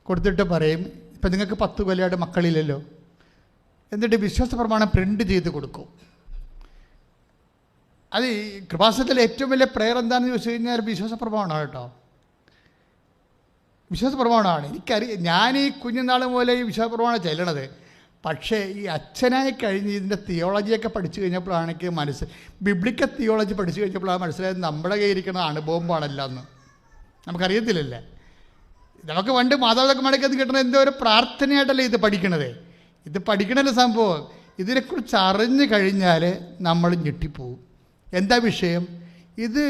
[SPEAKER 4] കൊടുത്തിട്ട് പറയും, ഇപ്പം നിങ്ങൾക്ക് 10 കൊല്ലമായിട്ട് മക്കളില്ലല്ലോ, എന്നിട്ട് വിശ്വാസ പ്രമാണം പ്രിൻ്റ് ചെയ്ത് കൊടുക്കും. അത് ഈ കൃപാസനത്തിലെ ഏറ്റവും വലിയ പ്രെയർ എന്താണെന്ന് ചോദിച്ചു കഴിഞ്ഞാൽ വിശ്വാസ പ്രമാണമാണ് കേട്ടോ. വിശ്വാസ പ്രമാണമാണ്. എനിക്കറിയാം, ഞാൻ ഈ കുഞ്ഞുനാൾ പോലെ ഈ വിശ്വാസ പ്രമാണം ചെല്ലണത്. പക്ഷേ ഈ അച്ഛനായി കഴിഞ്ഞ് ഇതിൻ്റെ തിയോളജിയൊക്കെ പഠിച്ചു കഴിഞ്ഞപ്പോഴാണ് എനിക്ക് ബിബ്ലിക്കൽ തിയോളജി പഠിച്ചു കഴിഞ്ഞപ്പോഴാണ് മനസ്സിലായത് നമ്മുടെ കയ്യിരിക്കുന്ന അണുബോംബാണല്ലോ എന്ന്. നമുക്കറിയത്തില്ലല്ലേ. നമുക്ക് പണ്ട് മാതാപിതാക്കന്മാരൊക്കെ കിട്ടുന്ന എന്തോ ഒരു പ്രാർത്ഥനയായിട്ടല്ലേ ഇത് പഠിക്കണത്. ഇത് പഠിക്കണല്ല സംഭവം. ഇതിനെക്കുറിച്ച് അറിഞ്ഞു കഴിഞ്ഞാൽ നമ്മൾ ഞെട്ടിപ്പോവും. എന്താ വിഷയം? ഇത്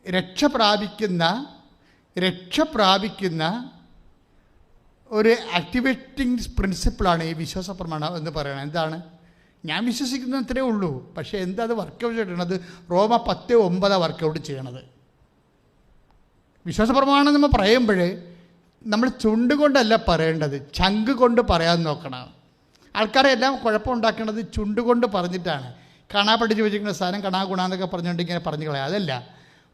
[SPEAKER 4] രക്ഷ പ്രാപിക്കുന്ന ഒരു ആക്ടിവേറ്റിംഗ് പ്രിൻസിപ്പിളാണ് ഈ വിശ്വാസ പ്രമാണം എന്ന് പറയുന്നത്. എന്താണ്? ഞാൻ വിശ്വസിക്കുന്നത് അത്രേ ഉള്ളൂ. പക്ഷേ എന്താ അത് വർക്കൗട്ട് ചെയ്യണത്? റോമ 10:9 വർക്കൗട്ട് ചെയ്യണത്. വിശ്വാസ പ്രമാണം നമ്മൾ പറയുമ്പോൾ നമ്മൾ ചുണ്ടുകൊണ്ടല്ല പറയേണ്ടത്, ചങ്ക് കൊണ്ട് പറയാൻ നോക്കണം. ആൾക്കാരെ എല്ലാം കുഴപ്പമുണ്ടാക്കുന്നത് ചുണ്ടുകൊണ്ട് പറഞ്ഞിട്ടാണ്. കാണാ പഠിച്ച് വെച്ചിരിക്കുന്ന സാധനം കണാ ഗുണാന്നൊക്കെ പറഞ്ഞുകൊണ്ട് ഇങ്ങനെ പറഞ്ഞു കളയാം. അതല്ല,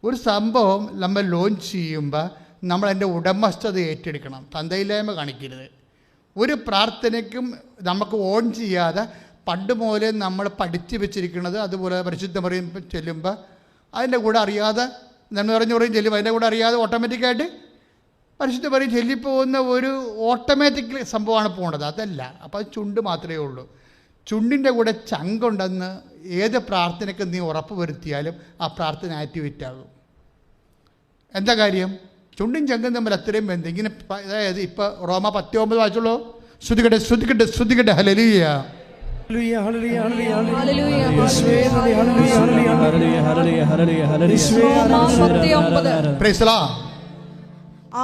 [SPEAKER 4] ഒരു സംഭവം നമ്മൾ ലോഞ്ച് ചെയ്യുമ്പോൾ നമ്മളതിൻ്റെ ഉടമസ്ഥത ഏറ്റെടുക്കണം. തന്തയില്ലായ്മ കാണിക്കരുത്. ഒരു പ്രാർത്ഥനയ്ക്കും നമുക്ക് ഓൺ ചെയ്യാതെ പണ്ട് മൂലേ നമ്മൾ പഠിച്ചു വെച്ചിരിക്കുന്നത്. അതുപോലെ പരിശുദ്ധ മറിയം ചെല്ലുമ്പോൾ അതിൻ്റെ കൂടെ അറിയാതെ നന്മ പറഞ്ഞു പറയും ചെല്ലുമ്പോൾ അതിൻ്റെ കൂടെ അറിയാതെ ഓട്ടോമാറ്റിക്കായിട്ട് പരിശുദ്ധ മറിയം ചൊല്ലിപ്പോകുന്ന ഒരു ഓട്ടോമാറ്റിക് സംഭവമാണ് പോണത്. അതല്ല. അപ്പോൾ അത് ചുണ്ട് മാത്രമേ ഉള്ളൂ. ചുണ്ടിൻ്റെ കൂടെ ചങ്കുണ്ടെന്ന് ഏത് പ്രാർത്ഥനയ്ക്ക് നീ ഉറപ്പ് വരുത്തിയാലും ആ പ്രാർത്ഥന ആക്ടിവേറ്റ് ആകും. എന്താ കാര്യം? ചുണ്ടും ചങ്കും തമ്മിൽ അത്രയും ബന്ധം. ഇങ്ങനെ അതായത് ഇപ്പോൾ റോമ 10:9 വായിച്ചുള്ളൂ. ശ്രുതികട്ടെ ശ്രുതികട്ടെ ശ്രുതികട്ടെ ഹല്ലേലൂയ.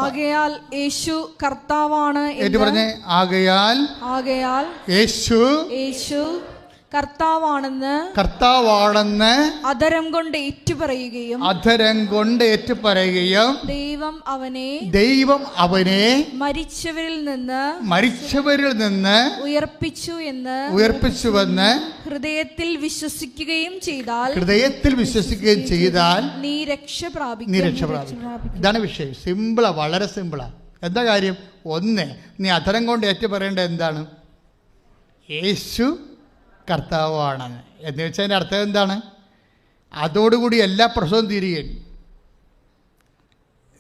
[SPEAKER 1] ആകയാൽ യേശു കർത്താവാണ്
[SPEAKER 4] ഏറ്റു പറഞ്ഞേ. ആകയാൽ
[SPEAKER 1] യേശു കർത്താവാണെന്ന് അധരം കൊണ്ട് ഏറ്റുപറയുകയും ദൈവം അവനെ മരിച്ചവരിൽ നിന്ന് ഉയർപ്പിച്ചുവെന്ന് ഹൃദയത്തിൽ വിശ്വസിക്കുകയും ചെയ്താൽ നീ രക്ഷ പ്രാപിക്കും.
[SPEAKER 4] ഇതാണ് വിഷയം. സിമ്പിളാ, വളരെ സിമ്പിളാ. എന്താ കാര്യം? ഒന്ന്, നീ അധരം കൊണ്ട് ഏറ്റുപറയേണ്ടത് എന്താണ്? യേശു കർത്താവാണെന്ന്. എന്ന് വെച്ചാൽ അതിൻ്റെ അർത്ഥം എന്താണ്? അതോടുകൂടി എല്ലാ പ്രശ്നവും തീരുകയും.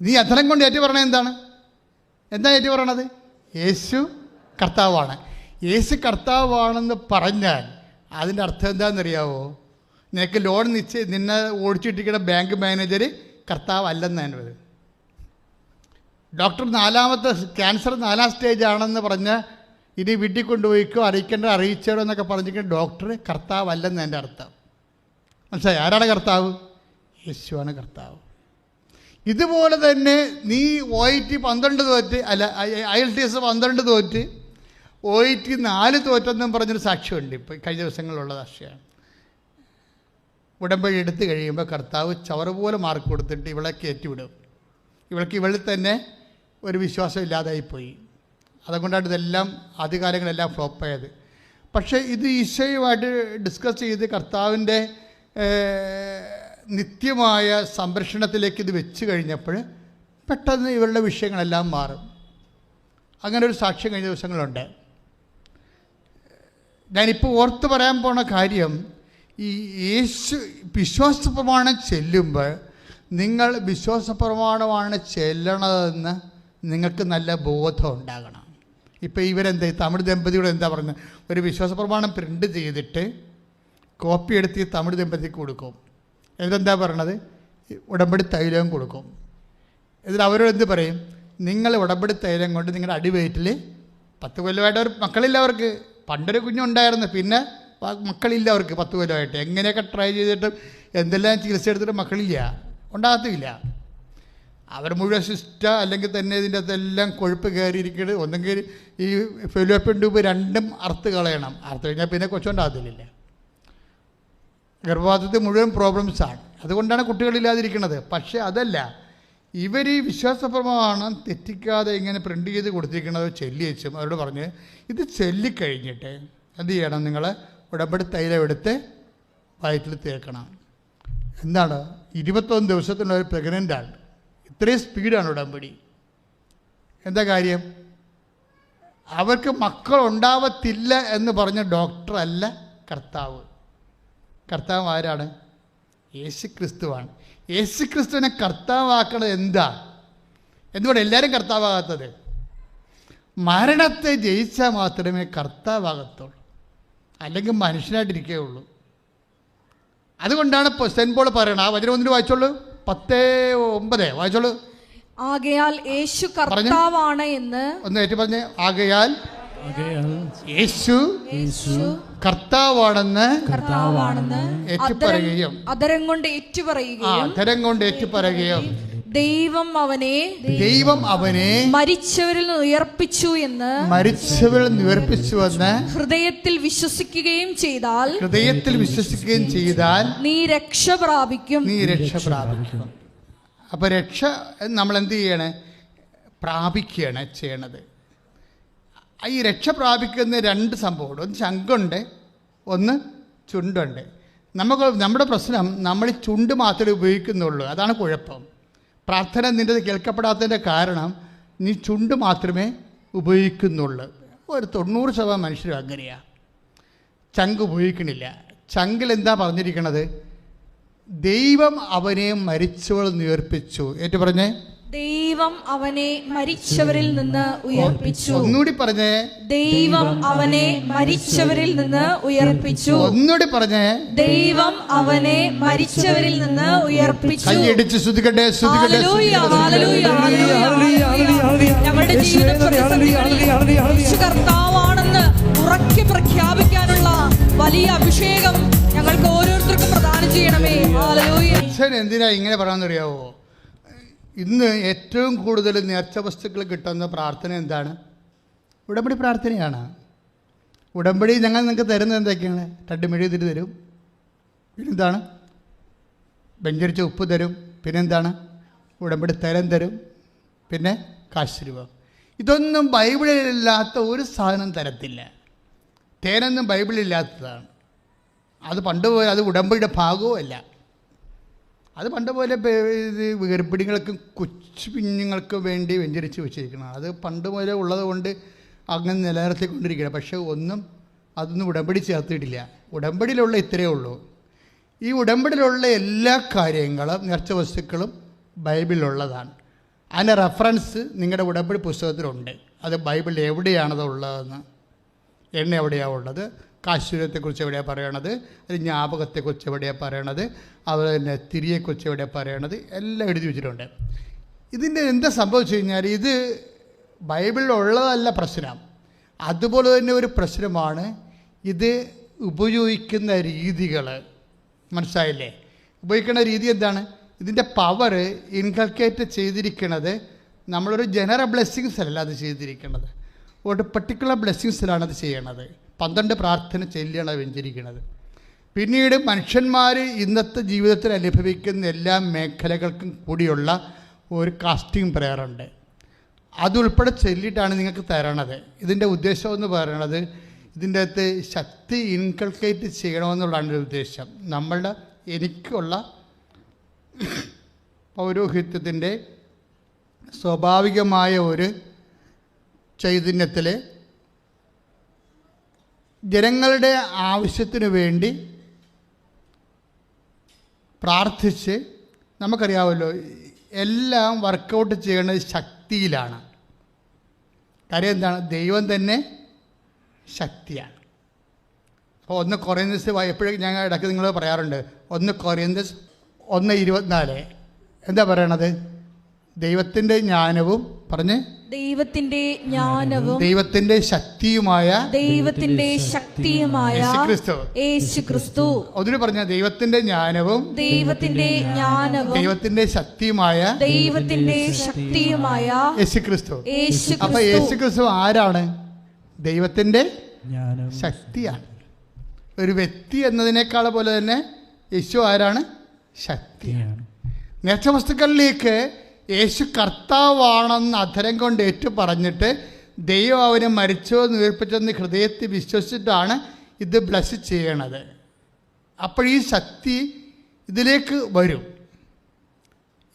[SPEAKER 4] നീ അധരം കൊണ്ട് ഏറ്റു പറയണത് എന്താണ്? എന്താ ഏറ്റു പറയണത്? യേശു കർത്താവാണ്. യേശു കർത്താവാണെന്ന് പറഞ്ഞാൽ അതിൻ്റെ അർത്ഥം എന്താണെന്നറിയാവോ? നിനക്ക് ലോൺ നിന്നെ ഓടിച്ചിട്ടിരിക്കുന്ന ബാങ്ക് മാനേജർ കർത്താവ് അല്ലെന്നാണ്. ഡോക്ടർ ക്യാൻസർ 4ാം സ്റ്റേജ് ആണെന്ന് പറഞ്ഞ് ഇനി വീട്ടിൽ കൊണ്ടുപോയിക്കോ, അറിയിച്ചോ എന്നൊക്കെ പറഞ്ഞിരിക്കുന്ന ഡോക്ടർ കർത്താവ് അല്ലെന്ന് എൻ്റെ അർത്ഥം. മനസ്സിലായി? ആരാണ് കർത്താവ്? യേശുവാണ് കർത്താവ്. ഇതുപോലെ തന്നെ നീ OIT 12 തോറ്റ്, അല്ല IELTS 12 തോറ്റ്, OIT 4 തോറ്റെന്നും പറഞ്ഞൊരു സാക്ഷ്യമുണ്ട്. ഇപ്പോൾ കഴിഞ്ഞ ദിവസങ്ങളിലുള്ള സാക്ഷ്യമാണ്. ഉടമ്പടി എടുത്തു കഴിയുമ്പോൾ കർത്താവ് ചവറ് പോലെ മാർക്ക് കൊടുത്തിട്ട് ഇവളെ കയറ്റിവിടും. ഇവളിൽ തന്നെ ഒരു വിശ്വാസം ഇല്ലാതായിപ്പോയി. അതുകൊണ്ടാണ് ഇതെല്ലാം ആദ്യകാലങ്ങളെല്ലാം ഫ്ലോപ്പായത്. പക്ഷേ ഇത് ഈശോയുമായിട്ട് ഡിസ്കസ് ചെയ്ത് കർത്താവിൻ്റെ നിത്യമായ സംരക്ഷണത്തിലേക്ക് ഇത് വെച്ച് കഴിഞ്ഞപ്പോൾ പെട്ടെന്ന് ഇവരുടെ വിഷയങ്ങളെല്ലാം മാറും. അങ്ങനെ ഒരു സാക്ഷ്യം കഴിഞ്ഞ ദിവസങ്ങളുണ്ട്. ഞാനിപ്പോൾ ഓർത്ത് പറയാൻ പോണ കാര്യം, ഈ യേശു വിശ്വാസപ്രമാണം ചെല്ലുമ്പോൾ നിങ്ങൾ വിശ്വാസപ്രമാണമാണ് ചെല്ലണതെന്ന് നിങ്ങൾക്ക് നല്ല ബോധം ഉണ്ടാകണം. ഇപ്പോൾ ഇവരെന്താ, തമിഴ് ദമ്പതിയോട് എന്താ പറഞ്ഞത്? ഒരു വിശ്വാസപ്രമാണം പ്രിൻ്റ് ചെയ്തിട്ട് കോപ്പി എടുത്ത് തമിഴ് ദമ്പതിക്ക് കൊടുക്കും. എന്നിട്ടെന്താ പറയണത്? ഉടമ്പടി തൈലവും കൊടുക്കും. എന്നിട്ട് അവരോട് എന്ത് പറയും? നിങ്ങൾ ഉടമ്പടി തൈലം കൊണ്ട് നിങ്ങളുടെ അടിവയറ്റിൽ 10 കൊല്ലമായിട്ട് അവർ മക്കളില്ല. അവർക്ക് പണ്ടൊരു കുഞ്ഞുണ്ടായിരുന്നു, പിന്നെ മക്കളില്ല അവർക്ക് 10 കൊല്ലമായിട്ട്. എങ്ങനെയൊക്കെ ട്രൈ ചെയ്തിട്ടും എന്തെല്ലാം ചികിത്സ എടുത്തിട്ടും മക്കളില്ല, ഉണ്ടാകത്തില്ല. അവർ മുഴുവൻ അല്ലെങ്കിൽ തന്നെ ഇതിൻ്റെ അകത്തെല്ലാം കൊഴുപ്പ് കയറിയിരിക്കുന്നത്. ഒന്നെങ്കിൽ ഈ ഫെലോപ്പിയൻ ട്യൂബ് രണ്ടും അറുത്ത് കളയണം. അറുത്ത് കഴിഞ്ഞാൽ പിന്നെ കൊച്ചുണ്ടാകത്തില്ല. ഗർഭപാത്രത്തിൽ മുഴുവൻ പ്രോബ്ലംസാണ്. അതുകൊണ്ടാണ് കുട്ടികളില്ലാതിരിക്കുന്നത്. പക്ഷേ അതല്ല, ഇവർ ഈ വിശ്വാസപ്രമാണം തെറ്റിക്കാതെ ഇങ്ങനെ പ്രിൻ്റ് ചെയ്ത് കൊടുത്തിരിക്കുന്നത് ചെല്ലി വെച്ചും അവരോട് പറഞ്ഞ് ഇത് ചൊല്ലിക്കഴിഞ്ഞിട്ട് എന്ത് ചെയ്യണം? നിങ്ങൾ ഉടമ്പടി തൈലം എടുത്ത് വയറ്റിൽ തേക്കണം. എന്താണ്? 21 ദിവസത്തിനുള്ള ഒരു പ്രഗ്നൻ്റാണ്. ഇത്രയും സ്പീഡാണ് ഉടമ്പടി. എന്താ കാര്യം? അവർക്ക് മക്കളുണ്ടാവത്തില്ല എന്ന് പറഞ്ഞ ഡോക്ടറല്ല കർത്താവ്. കർത്താവ് ആരാണ്? യേശുക്രിസ്തുവാണ്. യേശുക്രിസ്തുവിനെ കർത്താവാക്കണത് എന്താ? എന്തുകൊണ്ട് എല്ലാവരും കർത്താവാകാത്തത്? മരണത്തെ ജയിച്ചാൽ മാത്രമേ കർത്താവാകത്തുള്ളൂ, അല്ലെങ്കിൽ മനുഷ്യനായിട്ടിരിക്കുകയുള്ളൂ. അതുകൊണ്ടാണ് സെന്റ് പോൾ പറയണം. ആ വചനം 1 വായിച്ചോളൂ, 10:9 വായിച്ചോളൂ.
[SPEAKER 1] ആകയാൽ യേശു കർത്താവാണ് എന്ന്
[SPEAKER 4] ഒന്ന് ഏറ്റു പറഞ്ഞേ. ആകയാൽ യേശു കർത്താവാണെന്ന് ഏറ്റുപറയുകയും
[SPEAKER 1] അധരം കൊണ്ട് ഏറ്റുപറയുകയും ദൈവം അവനെ മരിച്ചവരിൽ നിന്ന് ഉയർപ്പിച്ചുവെന്ന് ഹൃദയത്തിൽ വിശ്വസിക്കുകയും ചെയ്താൽ നീ രക്ഷ പ്രാപിക്കും.
[SPEAKER 4] അപ്പോൾ രക്ഷ നമ്മൾ എന്ത് ചെയ്യണേ? പ്രാപിക്കുകയാണ് ചെയ്യണത്. ഈ രക്ഷ പ്രാപിക്കുന്ന 2 സംഭവമുണ്ട്. ഒന്ന് ചങ്കുണ്ട്, ഒന്ന് ചുണ്ടുണ്ട്. നമ്മുടെ പ്രശ്നം നമ്മൾ ചുണ്ട് മാത്രമേ ഉപയോഗിക്കുന്നുള്ളൂ. അതാണ് കുഴപ്പം. പ്രാർത്ഥന നിൻ്റെ കേൾക്കപ്പെടാത്തതിൻ്റെ കാരണം നീ ചുണ്ട് മാത്രമേ ഉപയോഗിക്കുന്നുള്ളൂ. ഒരു 90% മനുഷ്യരും അങ്ങനെയാണ്. ചങ്ക് ഉപയോഗിക്കണില്ല. ചങ്കിൽ എന്താ പറഞ്ഞിരിക്കണത്? ദൈവം അവനെ മരിച്ചവരിൽ നിന്ന് ഉയർപ്പിച്ചു. ഏറ്റു പറഞ്ഞേ,
[SPEAKER 1] ദൈവം അവനെ മരിച്ചവരിൽ നിന്ന് ഉയർപ്പിച്ചു.
[SPEAKER 4] ഒന്നുകൂടി പറഞ്ഞേ,
[SPEAKER 1] ദൈവം അവനെ മരിച്ചവരിൽ നിന്ന് ഉയർപ്പിച്ചു.
[SPEAKER 4] ഒന്നുകൂടി പറഞ്ഞേ,
[SPEAKER 1] ദൈവം അവനെ മരിച്ചവരിൽ നിന്ന് ഉയർപ്പിച്ചു.
[SPEAKER 4] കൈയടിച്ച് സ്തുതിക്കട്ടെ, സ്തുതിക്കട്ടെ.
[SPEAKER 1] ഹല്ലേലൂയ, ഹല്ലേലൂയ, ഹല്ലേലൂയ. ഞങ്ങളുടെ ജീവിത പ്രതിസന്ധികളിൽ യേശു കർത്താവാണെന്ന് ഉറക്കെ പ്രഖ്യാപിക്കാനുള്ള വലിയ അഭിഷേകം ഞങ്ങൾക്ക് ഓരോരുത്തർക്കും പ്രദാനം ചെയ്യണമേ. ഹല്ലേലൂയ.
[SPEAKER 4] അച്ഛൻ എന്തിനാ ഇങ്ങനെ പറയാമെന്നറിയാവോ? ഇന്ന് ഏറ്റവും കൂടുതൽ നേർച്ച വസ്തുക്കൾ കിട്ടുന്ന പ്രാർത്ഥന എന്താണ്? ഉടമ്പടി പ്രാർത്ഥനയാണ്. ഉടമ്പടി ഞങ്ങൾ നിങ്ങൾക്ക് തരുന്നത് എന്തൊക്കെയാണ്? 2 മെഴുകുതിരി തരും, പിന്നെന്താണ്? വെഞ്ചരിച്ച ഉപ്പ് തരും, പിന്നെന്താണ്? ഉടമ്പടി തരം തരും, പിന്നെ കാശ് രൂപ. ഇതൊന്നും ബൈബിളിലില്ലാത്ത ഒരു സാധനം തരത്തില്ല. തേനൊന്നും ബൈബിളിലില്ലാത്തതാണ്. അത് പണ്ടുപോലെ അത് ഉടമ്പടിയുടെ ഭാഗവും അല്ല. അത് പണ്ട് പോലെ ഗർഭിണികൾക്കും കൊച്ചു കുഞ്ഞുങ്ങൾക്കും വേണ്ടി വെഞ്ചരിച്ച് വെച്ചിരിക്കണം. അത് പണ്ട് പോലെ ഉള്ളത് കൊണ്ട് അങ്ങനെ നിലനിർത്തിക്കൊണ്ടിരിക്കണം. പക്ഷേ അതൊന്നും ഉടമ്പടി ചേർത്തിട്ടില്ല. ഉടമ്പടിയിലുള്ള ഇത്രയേ ഉള്ളൂ. ഈ ഉടമ്പടിയിലുള്ള എല്ലാ കാര്യങ്ങളും നേർച്ച വസ്തുക്കളും ബൈബിളിലുള്ളതാണ്. അതിൻ്റെ റെഫറൻസ് നിങ്ങളുടെ ഉടമ്പടി പുസ്തകത്തിലുണ്ട്. അത് ബൈബിളിൽ എവിടെയാണത് ഉള്ളതെന്ന്, എണ്ണ എവിടെയാണ് ഉള്ളത്, കാശുരത്തെക്കുറിച്ച് എവിടെയാണ് പറയണത്, അത് ജ്ഞാപകത്തെക്കുറിച്ച് എവിടെയാണ് പറയണത്, അതുപോലെ തന്നെ തിരിയെക്കുറിച്ച് എവിടെയാണ് പറയണത്, എല്ലാം എഴുതി വെച്ചിട്ടുണ്ട്. ഇതിൻ്റെ എന്താ സംഭവിച്ചു കഴിഞ്ഞാൽ ഇത് ബൈബിളിലുള്ളതല്ല പ്രശ്നം. അതുപോലെ തന്നെ ഒരു പ്രശ്നമാണ് ഇത് ഉപയോഗിക്കുന്ന രീതികൾ. മനസ്സിലായില്ലേ? ഉപയോഗിക്കുന്ന രീതി എന്താണ്? ഇതിൻ്റെ പവർ ഇൻകൾക്കേറ്റ് ചെയ്തിരിക്കുന്നത് നമ്മളൊരു ജനറൽ ബ്ലെസ്സിങ്സ് അല്ല അത് ചെയ്തിരിക്കുന്നത്, ഒരു പർട്ടിക്കുലർ ബ്ലെസ്സിങ്സിലാണ് അത് ചെയ്യണത്. 12 പ്രാർത്ഥന ചൊല്ലിയാണ് വെഞ്ചരിക്കുന്നത്. പിന്നീട് മനുഷ്യന്മാർ ഇന്നത്തെ ജീവിതത്തിൽ അനുഭവിക്കുന്ന എല്ലാ മേഖലകൾക്കും കൂടിയുള്ള ഒരു കാസ്റ്റിംഗ് പ്രെയറുണ്ട്. അതുൾപ്പെടെ ചൊല്ലിയിട്ടാണ് നിങ്ങൾക്ക് തരണത്. ഇതിൻ്റെ ഉദ്ദേശം എന്ന് പറയണത് ഇതിൻ്റെ അകത്ത് ശക്തി ഇൻകൾക്കേറ്റ് ചെയ്യണമെന്നുള്ളതാണ് ഒരു ഉദ്ദേശം. എനിക്കുള്ള പൗരോഹിത്യത്തിൻ്റെ സ്വാഭാവികമായ ഒരു ചൈതന്യത്തിൽ ജനങ്ങളുടെ ആവശ്യത്തിന് വേണ്ടി പ്രാർത്ഥിച്ച്, നമുക്കറിയാമല്ലോ എല്ലാം വർക്കൗട്ട് ചെയ്യുന്നത് ശക്തിയിലാണ്. കാര്യം എന്താണ്? ദൈവം തന്നെ ശക്തിയാണ്. അപ്പോൾ 1 കൊറിന്തോസ് എപ്പോഴും ഞങ്ങൾ ഇടയ്ക്ക് നിങ്ങൾ പറയാറുണ്ട്, 1 കൊറിന്തോസ് 1:24 എന്താ പറയണത്? ദൈവത്തിൻ്റെ ജ്ഞാനവും പറഞ്ഞ്
[SPEAKER 1] ദൈവത്തിന്റെ ജ്ഞാനവും
[SPEAKER 4] ദൈവത്തിന്റെ ശക്തിയുമായ
[SPEAKER 1] യേശുക്രിസ്തു.
[SPEAKER 4] അതിന് പറഞ്ഞ ദൈവത്തിന്റെ ജ്ഞാനവും ദൈവത്തിന്റെ ശക്തിയുമായ യേശുക്രിസ്തു. അപ്പൊ യേശുക്രിസ്തു ആരാണ്? ദൈവത്തിന്റെ ശക്തിയാണ്. ഒരു വ്യക്തി എന്നതിനേക്കാൾ പോലെ തന്നെ യേശു ആരാണ്? ശക്തിയാണ്. നേർച്ച വസ്തുക്കളിലേക്ക് യേശു കർത്താവാണെന്ന് അധരം കൊണ്ട് ഏറ്റു പറഞ്ഞിട്ട് ദൈവം അവനെ മരിച്ചോ ഉയർപ്പിച്ചെന്ന് ഹൃദയത്തിൽ വിശ്വസിച്ചിട്ടാണ് ഇത് ബ്ലസ് ചെയ്യണത്. അപ്പോൾ ഈ ശക്തി ഇതിലേക്ക് വരും.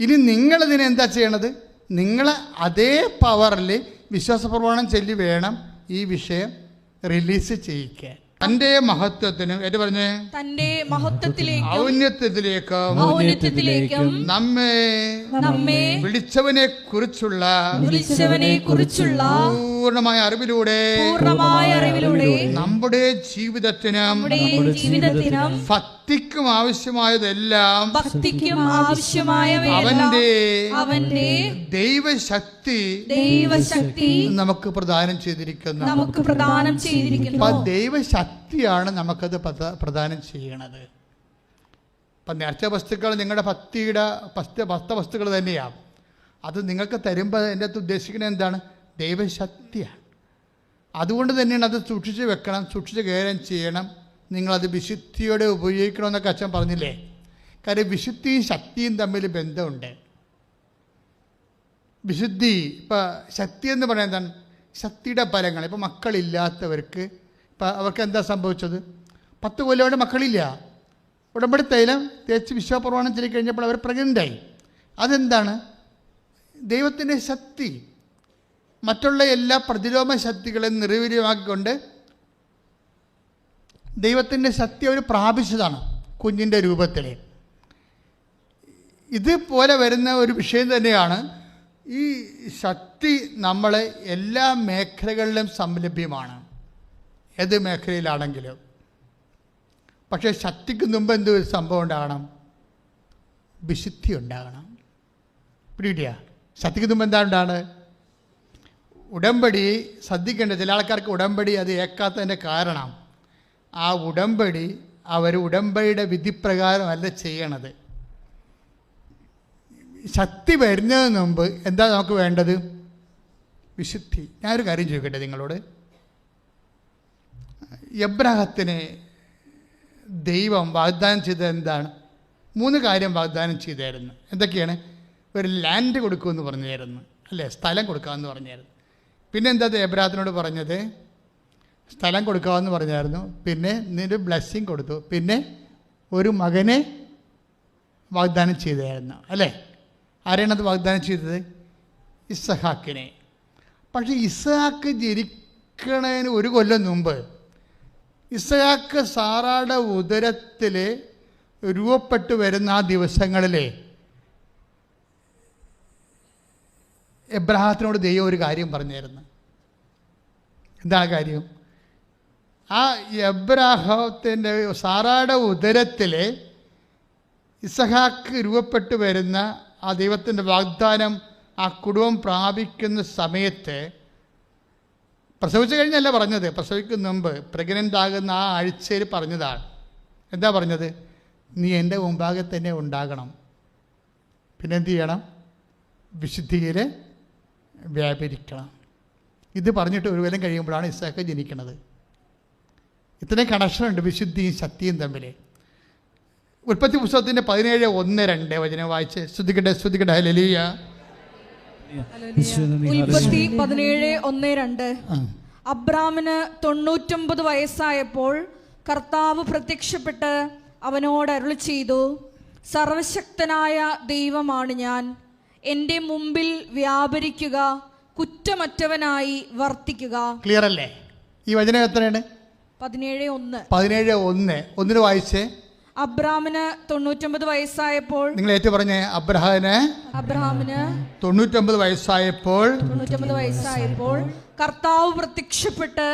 [SPEAKER 4] ഇനി നിങ്ങളിതിനെന്താ ചെയ്യണത്? നിങ്ങൾ അതേ പവറിൽ വിശ്വാസപ്രമാണം ചൊല്ലി വേണം ഈ വിഷയം റിലീസ് ചെയ്യിക്കാൻ. തന്റെ മഹത്വത്തിനും ഏറ്റു പറഞ്ഞേ,
[SPEAKER 1] തന്റെ മഹത്വത്തിലേക്കും
[SPEAKER 4] ഔന്നത്യത്തിലേക്കും നമ്മെ വിളിച്ചവനെ കുറിച്ചുള്ള പൂർണ്ണമായ അറിവിലൂടെ നമ്മുടെ ജീവിതത്തിനും ഭക്തിക്കും ആവശ്യമായതെല്ലാം അവന്റെ ദൈവശക്തി നമുക്ക് പ്രദാനം ചെയ്തിരിക്കുന്നു. ദൈവശക്തിയാണ് നമുക്കത് പ്രദാനം ചെയ്യണത്. അപ്പം നേർച്ച വസ്തുക്കൾ നിങ്ങളുടെ ഭക്തിയുടെ വസ്തുക്കൾ തന്നെയാണ്. അത് നിങ്ങൾക്ക് തരുമ്പോൾ എൻ്റെ അകത്ത് ഉദ്ദേശിക്കുന്നത് എന്താണ്? ദൈവശക്തിയാണ്. അതുകൊണ്ട് തന്നെയാണ് അത് സൂക്ഷിച്ച് വെക്കണം, സൂക്ഷിച്ച് കൈകാര്യം ചെയ്യണം. നിങ്ങളത് വിശുദ്ധിയോടെ ഉപയോഗിക്കണമെന്നൊക്കെ അച്ഛൻ പറഞ്ഞില്ലേ? കാര്യം വിശുദ്ധിയും ശക്തിയും തമ്മിൽ ബന്ധമുണ്ട്. വിശുദ്ധി ഇപ്പം ശക്തി എന്ന് പറയുന്നത് എന്താണ്? ശക്തിയുടെ ഫലങ്ങൾ. ഇപ്പം മക്കളില്ലാത്തവർക്ക് ഇപ്പം അവർക്ക് എന്താ സംഭവിച്ചത്? 10 കൊല്ലം കൊണ്ട് മക്കളില്ല. ഉടമ്പടി തൈലം തേച്ച് വിശ്വാസപ്രമാണം ചൊല്ലി കഴിഞ്ഞപ്പോൾ അവർ പ്രഗ്നൻ്റായി. അതെന്താണ്? ദൈവത്തിൻ്റെ ശക്തി. മറ്റുള്ള എല്ലാ പ്രതിരോധ ശക്തികളെയും നിർവീര്യമാക്കിക്കൊണ്ട് ദൈവത്തിൻ്റെ സത്യം അവർ പ്രാപിച്ചതാണ് കുഞ്ഞിൻ്റെ രൂപത്തിൽ. ഇതുപോലെ വരുന്ന ഒരു വിഷയം തന്നെയാണ് ഈ ശക്തി. നമ്മളെ എല്ലാ മേഖലകളിലും സംലഭ്യമാണ്, ഏത് മേഖലയിലാണെങ്കിലും. പക്ഷേ ശക്തിക്ക് മുമ്പ് എന്ത് ഒരു സംഭവം ഉണ്ടാകണം? വിശുദ്ധി ഉണ്ടാകണം. പിടികിട്ടിയ? ശക്തിക്ക് മുമ്പ് എന്താ ഉണ്ടാകണം? ഉടമ്പടി ശ്രദ്ധിക്കേണ്ട. ചില ആൾക്കാർക്ക് ഉടമ്പടി അത് ഏക്കാത്തതിൻ്റെ കാരണം ആ ഉടമ്പടി അവർ ഉടമ്പടിയുടെ വിധിപ്രകാരമല്ല ചെയ്യണത്. ശക്തി വരുന്നതിന് മുമ്പ് എന്താ നമുക്ക് വേണ്ടത്? വിശുദ്ധി. ഞാനൊരു കാര്യം ചോദിക്കട്ടെ നിങ്ങളോട്. എബ്രാഹത്തിന് ദൈവം വാഗ്ദാനം ചെയ്തത് എന്താണ്? 3 കാര്യം വാഗ്ദാനം ചെയ്തായിരുന്നു. എന്തൊക്കെയാണ്? ഒരു ലാൻഡ് കൊടുക്കുമെന്ന് പറഞ്ഞായിരുന്നു, അല്ലേ? സ്ഥലം കൊടുക്കാമെന്ന് പറഞ്ഞായിരുന്നു. പിന്നെ എന്താ എബ്രാഹത്തിനോട് പറഞ്ഞത്? സ്ഥലം കൊടുക്കാമെന്ന് പറഞ്ഞായിരുന്നു. പിന്നെ നിന്റെ ബ്ലെസ്സിങ് കൊടുത്തു. പിന്നെ ഒരു മകനെ വാഗ്ദാനം ചെയ്തായിരുന്നു, അല്ലേ? ആരെയാണത് വാഗ്ദാനം ചെയ്തത്? ഇസ്ഹാക്കിനെ. പക്ഷേ ഇസ്ഹാക്ക് ജനിക്കണതിന് 1 കൊല്ലം മുമ്പ് ഇസ്ഹാക്ക് സാറായുടെ ഉദരത്തിൽ രൂപപ്പെട്ടു വരുന്ന ആ ദിവസങ്ങളിൽ എബ്രാഹത്തിനോട് ദൈവം ഒരു കാര്യം പറഞ്ഞായിരുന്നു. എന്താണ് കാര്യം? ആ എബ്രാഹത്തിൻ്റെ സാറായുടെ ഉദരത്തിൽ ഇസ്ഹാക്ക് രൂപപ്പെട്ടു വരുന്ന ആ ദൈവത്തിൻ്റെ വാഗ്ദാനം ആ കുടുംബം പ്രാപിക്കുന്ന സമയത്ത്, പ്രസവിച്ചു കഴിഞ്ഞല്ല പറഞ്ഞത്, പ്രസവിക്കുന്ന മുമ്പ് പ്രഗ്നൻ്റ് ആകുന്ന ആ ആഴ്ചയിൽ പറഞ്ഞതാണ്. എന്താ പറഞ്ഞത്? നീ എൻ്റെ മുമ്പാകെ തന്നെ ഉണ്ടാകണം. പിന്നെ എന്ത് ചെയ്യണം? വിശുദ്ധിയിൽ വ്യാപരിക്കണം. ഇത് പറഞ്ഞിട്ട് 1 കൊല്ലം കഴിയുമ്പോഴാണ് ഇസ്ഹാക്ക് ജനിക്കുന്നത്. ഇത്രയും കണക്ഷനുണ്ട് വിശുദ്ധിയും ശക്തിയും തമ്മിൽ. ഉൽപ്പത്തി പുസ്തകത്തിൻ്റെ 17:1-2 വചനം വായിച്ച് ശ്രദ്ധിക്കട്ടെ. ഹല്ലേലൂയ.
[SPEAKER 1] ഉൽപ്പത്തി 17:1-2. അബ്രാമിന് 99 വയസ്സായപ്പോൾ കർത്താവ് പ്രത്യക്ഷപ്പെട്ട് അവനോട് അരുളി ചെയ്തു, സർവശക്തനായ ദൈവമാണ് ഞാൻ, എൻ്റെ മുമ്പിൽ വ്യാപരിക്കുക, കുറ്റമറ്റവനായി വർത്തിക്കുക.
[SPEAKER 4] ക്ലിയർ അല്ലേ? ഈ വചനം എത്രയാണ്?
[SPEAKER 1] 17:1.
[SPEAKER 4] ഒന്നിന് വായിച്ചേ.
[SPEAKER 1] അബ്രാമിന് 99 വയസ്സായപ്പോൾ,
[SPEAKER 4] നിങ്ങൾ ഏറ്റു പറഞ്ഞേ, അബ്രാമിന് 99 വയസ്സായപ്പോൾ
[SPEAKER 1] കർത്താവ് പ്രത്യക്ഷപ്പെട്ട്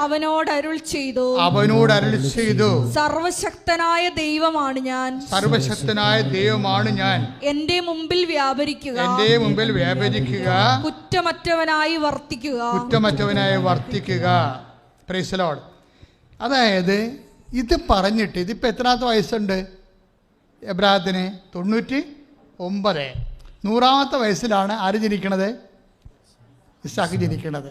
[SPEAKER 4] അവനോട് അരുളി ചെയ്തു,
[SPEAKER 1] സർവശക്തനായ ദൈവമാണ് ഞാൻ, എന്റെ മുമ്പിൽ വ്യാപരിക്കുക, കുറ്റമറ്റവനായി വർത്തിക്കുക.
[SPEAKER 4] Praise the Lord. അതായത് ഇത് പറഞ്ഞിട്ട്, ഇതിപ്പോൾ എത്രാമത്തെ വയസ്സുണ്ട് എബ്രാഹത്തിന്? 99. 100ാമത്തെ വയസ്സിലാണ് ആര് ജനിക്കണത്? ഇസ്ഹാക്ക് ജനിക്കണത്.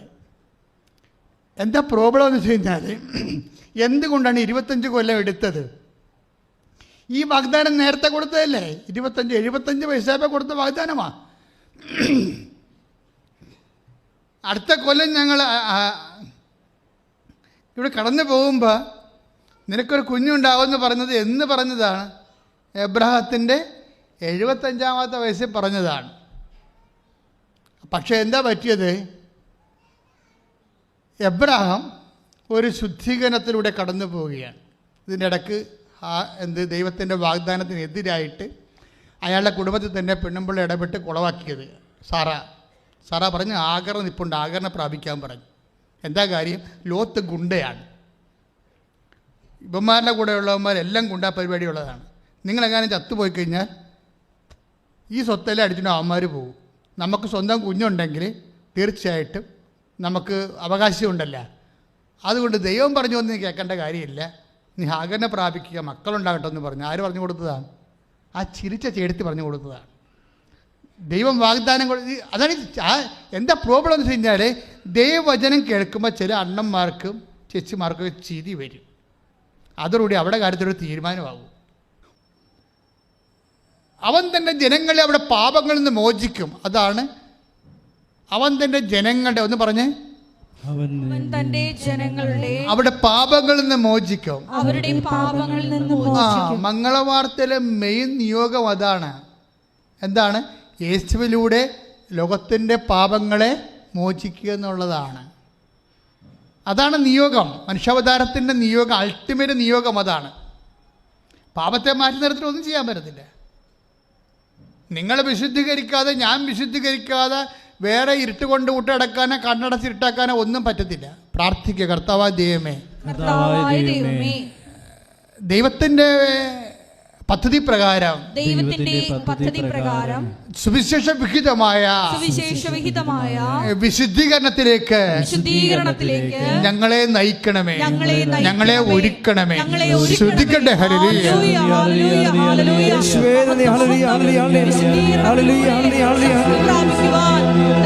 [SPEAKER 4] എന്താ പ്രോബ്ലം എന്ന് വെച്ച് കഴിഞ്ഞാൽ, എന്തുകൊണ്ടാണ് 25 കൊല്ലം എടുത്തത്? ഈ വാഗ്ദാനം നേരത്തെ കൊടുത്തതല്ലേ? 75 വയസ്സായപ്പോൾ കൊടുത്ത വാഗ്ദാനമാണ്. അടുത്ത കൊല്ലം ഞങ്ങൾ ഇവിടെ കടന്നു പോകുമ്പോൾ നിനക്കൊരു കുഞ്ഞുണ്ടാവുമെന്ന് പറഞ്ഞത് എന്ന് പറഞ്ഞതാണ്? എബ്രാഹത്തിൻ്റെ 75ാമത്തെ വയസ്സിൽ പറഞ്ഞതാണ്. പക്ഷേ എന്താ പറ്റിയത്? എബ്രാഹാം ഒരു ശുദ്ധീകരണത്തിലൂടെ കടന്നു പോവുകയാണ്. ഇതിൻ്റെ ഇടയ്ക്ക് ദൈവത്തിൻ്റെ വാഗ്ദാനത്തിനെതിരായിട്ട് അയാളുടെ കുടുംബത്തിൽ തന്നെ പെണ്ണുമ്പിള്ള ഇടപെട്ട് കുളവാക്കിയത് സാറ പറഞ്ഞ് ആഗർ നിപ്പുണ്ട്, ആഗറിനെ പ്രാപിക്കാൻ പറഞ്ഞു. എന്താ കാര്യം? ലോത്ത് ഗുണ്ടയാണ്. ഇവന്മാരുടെ കൂടെ ഉള്ളവന്മാരെല്ലാം ഗുണ്ടാ പരിപാടിയുള്ളതാണ്. നിങ്ങളെങ്ങാനും ചത്തുപോയി കഴിഞ്ഞാൽ ഈ സ്വത്തെല്ലാം അടിച്ചിട്ട് അവന്മാർ പോകും. നമുക്ക് സ്വന്തം കുഞ്ഞുണ്ടെങ്കിൽ തീർച്ചയായിട്ടും നമുക്ക് അവകാശമുണ്ടല്ല. അതുകൊണ്ട് ദൈവം പറഞ്ഞു വന്ന് നീ കേൾക്കേണ്ട കാര്യമില്ല, നീ ആഗറിനെ പ്രാപിക്കുക, മക്കളുണ്ടാകട്ടെ എന്ന് പറഞ്ഞു. ആര് പറഞ്ഞു കൊടുത്തതാണ്? ആ ചിരിച്ച ചേടത്തി പറഞ്ഞു കൊടുത്തതാണ്. ദൈവം വാഗ്ദാനം അതാണ്. എന്താ പ്രോബ്ലം എന്ന് വെച്ച് കഴിഞ്ഞാൽ, ദൈവവചനം കേൾക്കുമ്പോൾ ചില അണ്ണന്മാർക്കും ചേച്ചിമാർക്കും ചിരി വരും. അതോടുകൂടി അവിടെ കാര്യത്തിലൊരു തീരുമാനമാകും. അവൻ തൻ്റെ ജനങ്ങളെ അവിടെ പാപങ്ങളിൽ നിന്ന് മോചിക്കും. അതാണ് അവൻ തൻ്റെ ജനങ്ങളുടെ, ഒന്ന് പറഞ്ഞേ, അവിടെ പാപങ്ങളിൽ നിന്ന് മോചിക്കും. മംഗളവാർത്തയിലെ മെയിൻ നിയോഗം അതാണ്. എന്താണ്? യേശുവിലൂടെ ലോകത്തിൻ്റെ പാപങ്ങളെ മോചിക്കുക എന്നുള്ളതാണ്. അതാണ് നിയോഗം. മനുഷ്യാവതാരത്തിൻ്റെ നിയോഗം, അൾട്ടിമേറ്റ് നിയോഗം അതാണ്. പാപത്തെ മാറ്റി നിർത്തിയിട്ട് ഒന്നും ചെയ്യാൻ പറ്റത്തില്ല. നിങ്ങൾ വിശുദ്ധീകരിക്കാതെ, ഞാൻ വിശുദ്ധീകരിക്കാതെ വേറെ ഇരുട്ട് കൊണ്ട് വിട്ടടക്കാനോ കണ്ണടച്ചിരുട്ടാക്കാനോ ഒന്നും പറ്റത്തില്ല. പ്രാർത്ഥിക്കുക, കർത്താവായ ദൈവമേ, ദൈവത്തിൻ്റെ പദ്ധതി പ്രകാരം സുവിശേഷ വിഹിതമായ വിശുദ്ധീകരണത്തിലേക്ക് ഞങ്ങളെ നയിക്കണമേ, ഞങ്ങളെ ഒരുക്കണമേ. ശ്രദ്ധിക്കട്ടെ.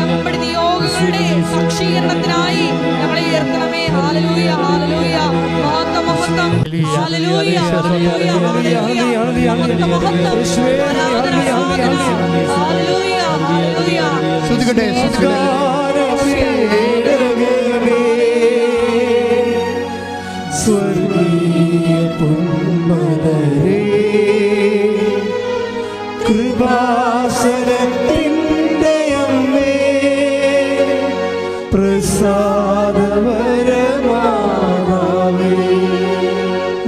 [SPEAKER 1] നമ്മുടെ നിയോഗങ്ങളുടെ സാക്ഷീകരണത്തിനായി ഞങ്ങളെ ഉയർത്തണമേ. ഹല്ലേലൂയ, ഹല്ലേലൂയ. മഹത്വം, മഹത്വം. ഹല്ലേലൂയ, ഹല്ലേലൂയ, ഹല്ലേലൂയ. മഹത്വം, മഹത്വം. ആരാധന, ആരാധന. ഹല്ലേലൂയ, ഹല്ലേലൂയ.
[SPEAKER 4] ശ്രദ്ധിക്കട്ടെ, ശ്രദ്ധിക്കട്ടെ.
[SPEAKER 3] സ്വർഗീയ പുണ്മലരേ, കൃപാസനത്തിൻ്റെ അമ്മേ, പ്രസാദവരമാതാവേ,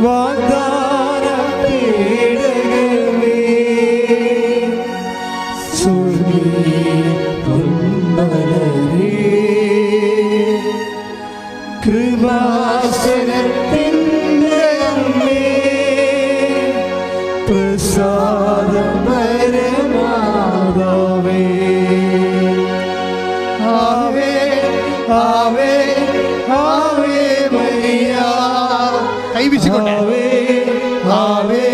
[SPEAKER 3] വാഗ്ദാന പേടകമേ, സ്വർഗീയ പുണ്മലരേ, കൃപാസനത്തിൻ്റെ അമ്മേ, പ്രസാദപരമാതാവേ, ആവേ ആവേ ആവേ മരിയ.
[SPEAKER 4] കൈവീശിക്കൊണ്ട്
[SPEAKER 3] ആവേ ആവേ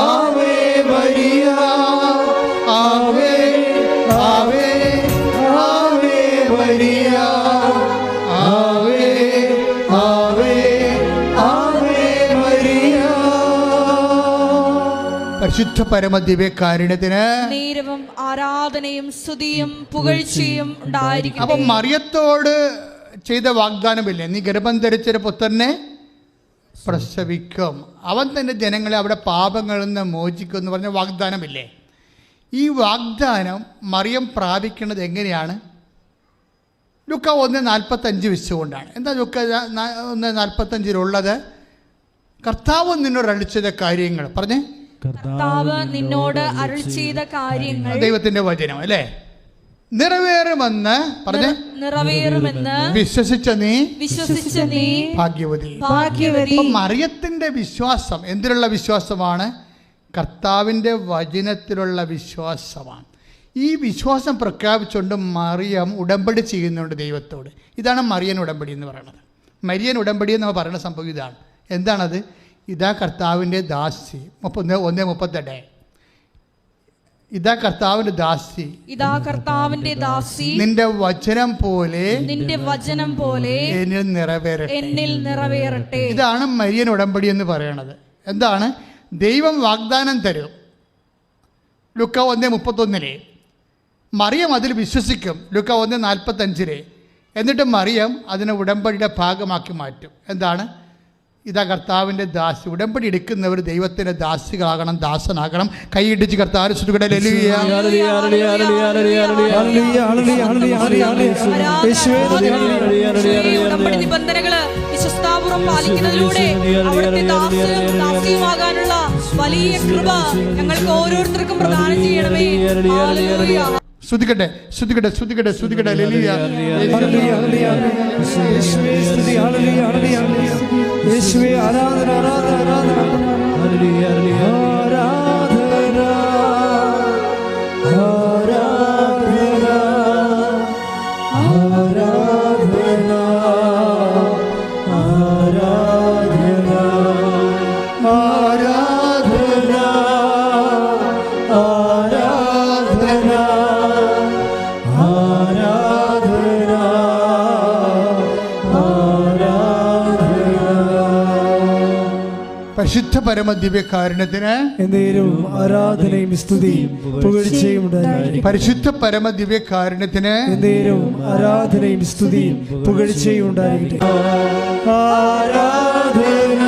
[SPEAKER 3] ആവേ മരിയ, ആവേ ആവേ ആവേ മരിയ, ആവേ ആവേ ആവേ മരിയ.
[SPEAKER 4] പരിശുദ്ധ പരമദിവ്യകാരുണ്യത്തിന്
[SPEAKER 1] നേരവും ആരാധനയും സ്തുതിയും പുകഴ്ചയും ഉണ്ടായിരിക്കും.
[SPEAKER 4] അപ്പം മറിയത്തോട് ചെയ്ത വാഗ്ദാനമില്ലേ, നീ ഗർഭം ധരിച്ചൊരു പുത്രനെ പ്രസവിക്കും, അവൻ തന്നെ ജനങ്ങളെ അവിടെ പാപങ്ങളിൽ നിന്ന് മോചിക്കും എന്ന് പറഞ്ഞ വാഗ്ദാനമില്ലേ? ഈ വാഗ്ദാനം മറിയം പ്രാപിക്കുന്നത് എങ്ങനെയാണ്? ലുക്ക 1:45 വെച്ചുകൊണ്ടാണ്. എന്താ ലുക്ക 1:45 കർത്താവ് നിന്നോട് അരുളിച്ചെയ്ത കാര്യങ്ങൾ പറഞ്ഞേ.
[SPEAKER 1] കർത്താവ് നിന്നോട് അരുളി ചെയ്ത കാര്യങ്ങൾ,
[SPEAKER 4] ദൈവത്തിന്റെ വചനം അല്ലേ, നിറവേറുമെന്ന് പറഞ്ഞ്
[SPEAKER 1] നിറവേറുമെന്ന്
[SPEAKER 4] വിശ്വസിച്ച നീ ഭാഗ്യവതി. മറിയത്തിന്റെ വിശ്വാസം എന്തിലുള്ള വിശ്വാസമാണ്? കർത്താവിൻ്റെ വചനത്തിലുള്ള വിശ്വാസമാണ്. ഈ വിശ്വാസം പ്രഖ്യാപിച്ചുകൊണ്ട് മറിയം ഉടമ്പടി ചെയ്യുന്നുണ്ട് ദൈവത്തോട്. ഇതാണ് മറിയൻ ഉടമ്പടി എന്ന് പറയുന്നത്. മരിയൻ ഉടമ്പടി എന്ന് പറയുന്ന സംഭവം ഇതാണ്. എന്താണത്? ഇതാ കർത്താവിൻ്റെ ദാസി. 1:38 ഇതാ കർത്താവിന്റെ ദാസി,
[SPEAKER 1] ഇതാ കർത്താവിന്റെ ദാസി,
[SPEAKER 4] നിന്റെ വചനം പോലെ
[SPEAKER 1] എന്നിൽ നിറവേറട്ടെ.
[SPEAKER 4] ഇതാണ് മരിയൻ ഉടമ്പടി എന്ന് പറയണത്. എന്താണ്? ദൈവം വാഗ്ദാനം തരും. ലുക്ക 1:31 മറിയം അതിൽ വിശ്വസിക്കും. ലുക്ക 1:45 എന്നിട്ട് മറിയം അതിനെ ഉടമ്പടിയുടെ ഭാഗമാക്കി മാറ്റും. എന്താണ്? ഇതാ കർത്താവിൻ്റെ ദാസി. ഉടമ്പടി എടുക്കുന്നവർ ദൈവത്തിൻ്റെ ദാസികളാകണം, ദാസനാകണം. കൈയിടിച്ച് കർത്താവിനെ സ്തുതിക്കട്ടെ.
[SPEAKER 1] ഉടമ്പടി നിബന്ധനകള് വിശ്വസ്താപൂർവം പാലിക്കുന്നതിലൂടെ അവിടുത്തെ ദാസിയുമാകാനുള്ള വലിയ കൃപ ഞങ്ങൾക്ക് ഓരോരുത്തർക്കും പ്രദാനം ചെയ്യണമേ. ഹല്ലേലൂയ.
[SPEAKER 4] സ്തുതിക്കട്ടെ, സ്തുതിക്കട്ടെ, സ്തുതിക്കട്ടെ, സ്തുതിക്കട്ടെ. ഹല്ലേലൂയ.
[SPEAKER 3] യേശുവേ ആരാധന, ആരാധന, ആരാധന,
[SPEAKER 4] പരിശുദ്ധ പരമദിവ്യകാരുണ്യത്തിന്
[SPEAKER 3] എന്നേരവും ആരാധനയും സ്തുതിയും പുകഴ്ചയും ഉണ്ടായിരിക്കട്ടെ.
[SPEAKER 4] പരിശുദ്ധ പരമദിവ്യകാരുണ്യത്തിന്
[SPEAKER 3] എന്നേരവും ആരാധനയും സ്തുതിയും പുകഴ്ചയും ഉണ്ടായിരിക്കട്ടെ. ആരാധന,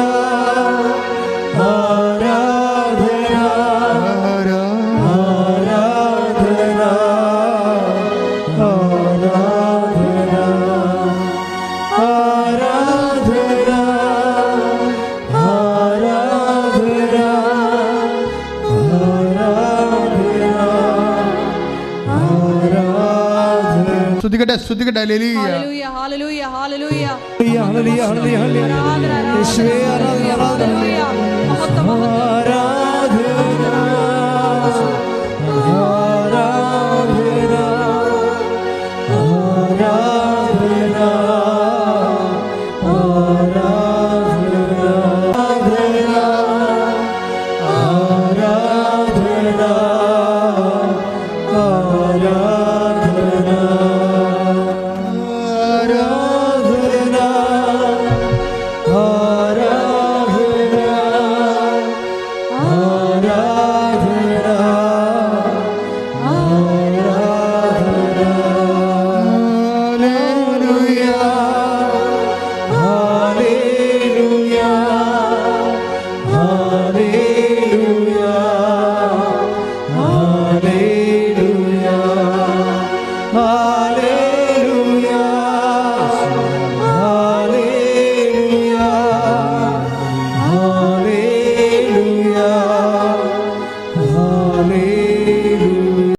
[SPEAKER 3] ആരാധന, ആരാധന, ആരാധന, ആരാധന.
[SPEAKER 4] സ്തുതിക്കട്ടെ സ്തുതിക്കട്ടെ. ഹല്ലേലൂയ
[SPEAKER 1] ഹല്ലേലൂയ ഹല്ലേലൂയ ഹല്ലേലൂയ
[SPEAKER 3] ഹല്ലേലൂയ ഹല്ലേലൂയ ഹല്ലേലൂയ
[SPEAKER 1] ആരാധന
[SPEAKER 3] യേശുവേ ആരാധന ആരാധന
[SPEAKER 1] ഹല്ലേലൂയ മഹത്വം മഹത്വം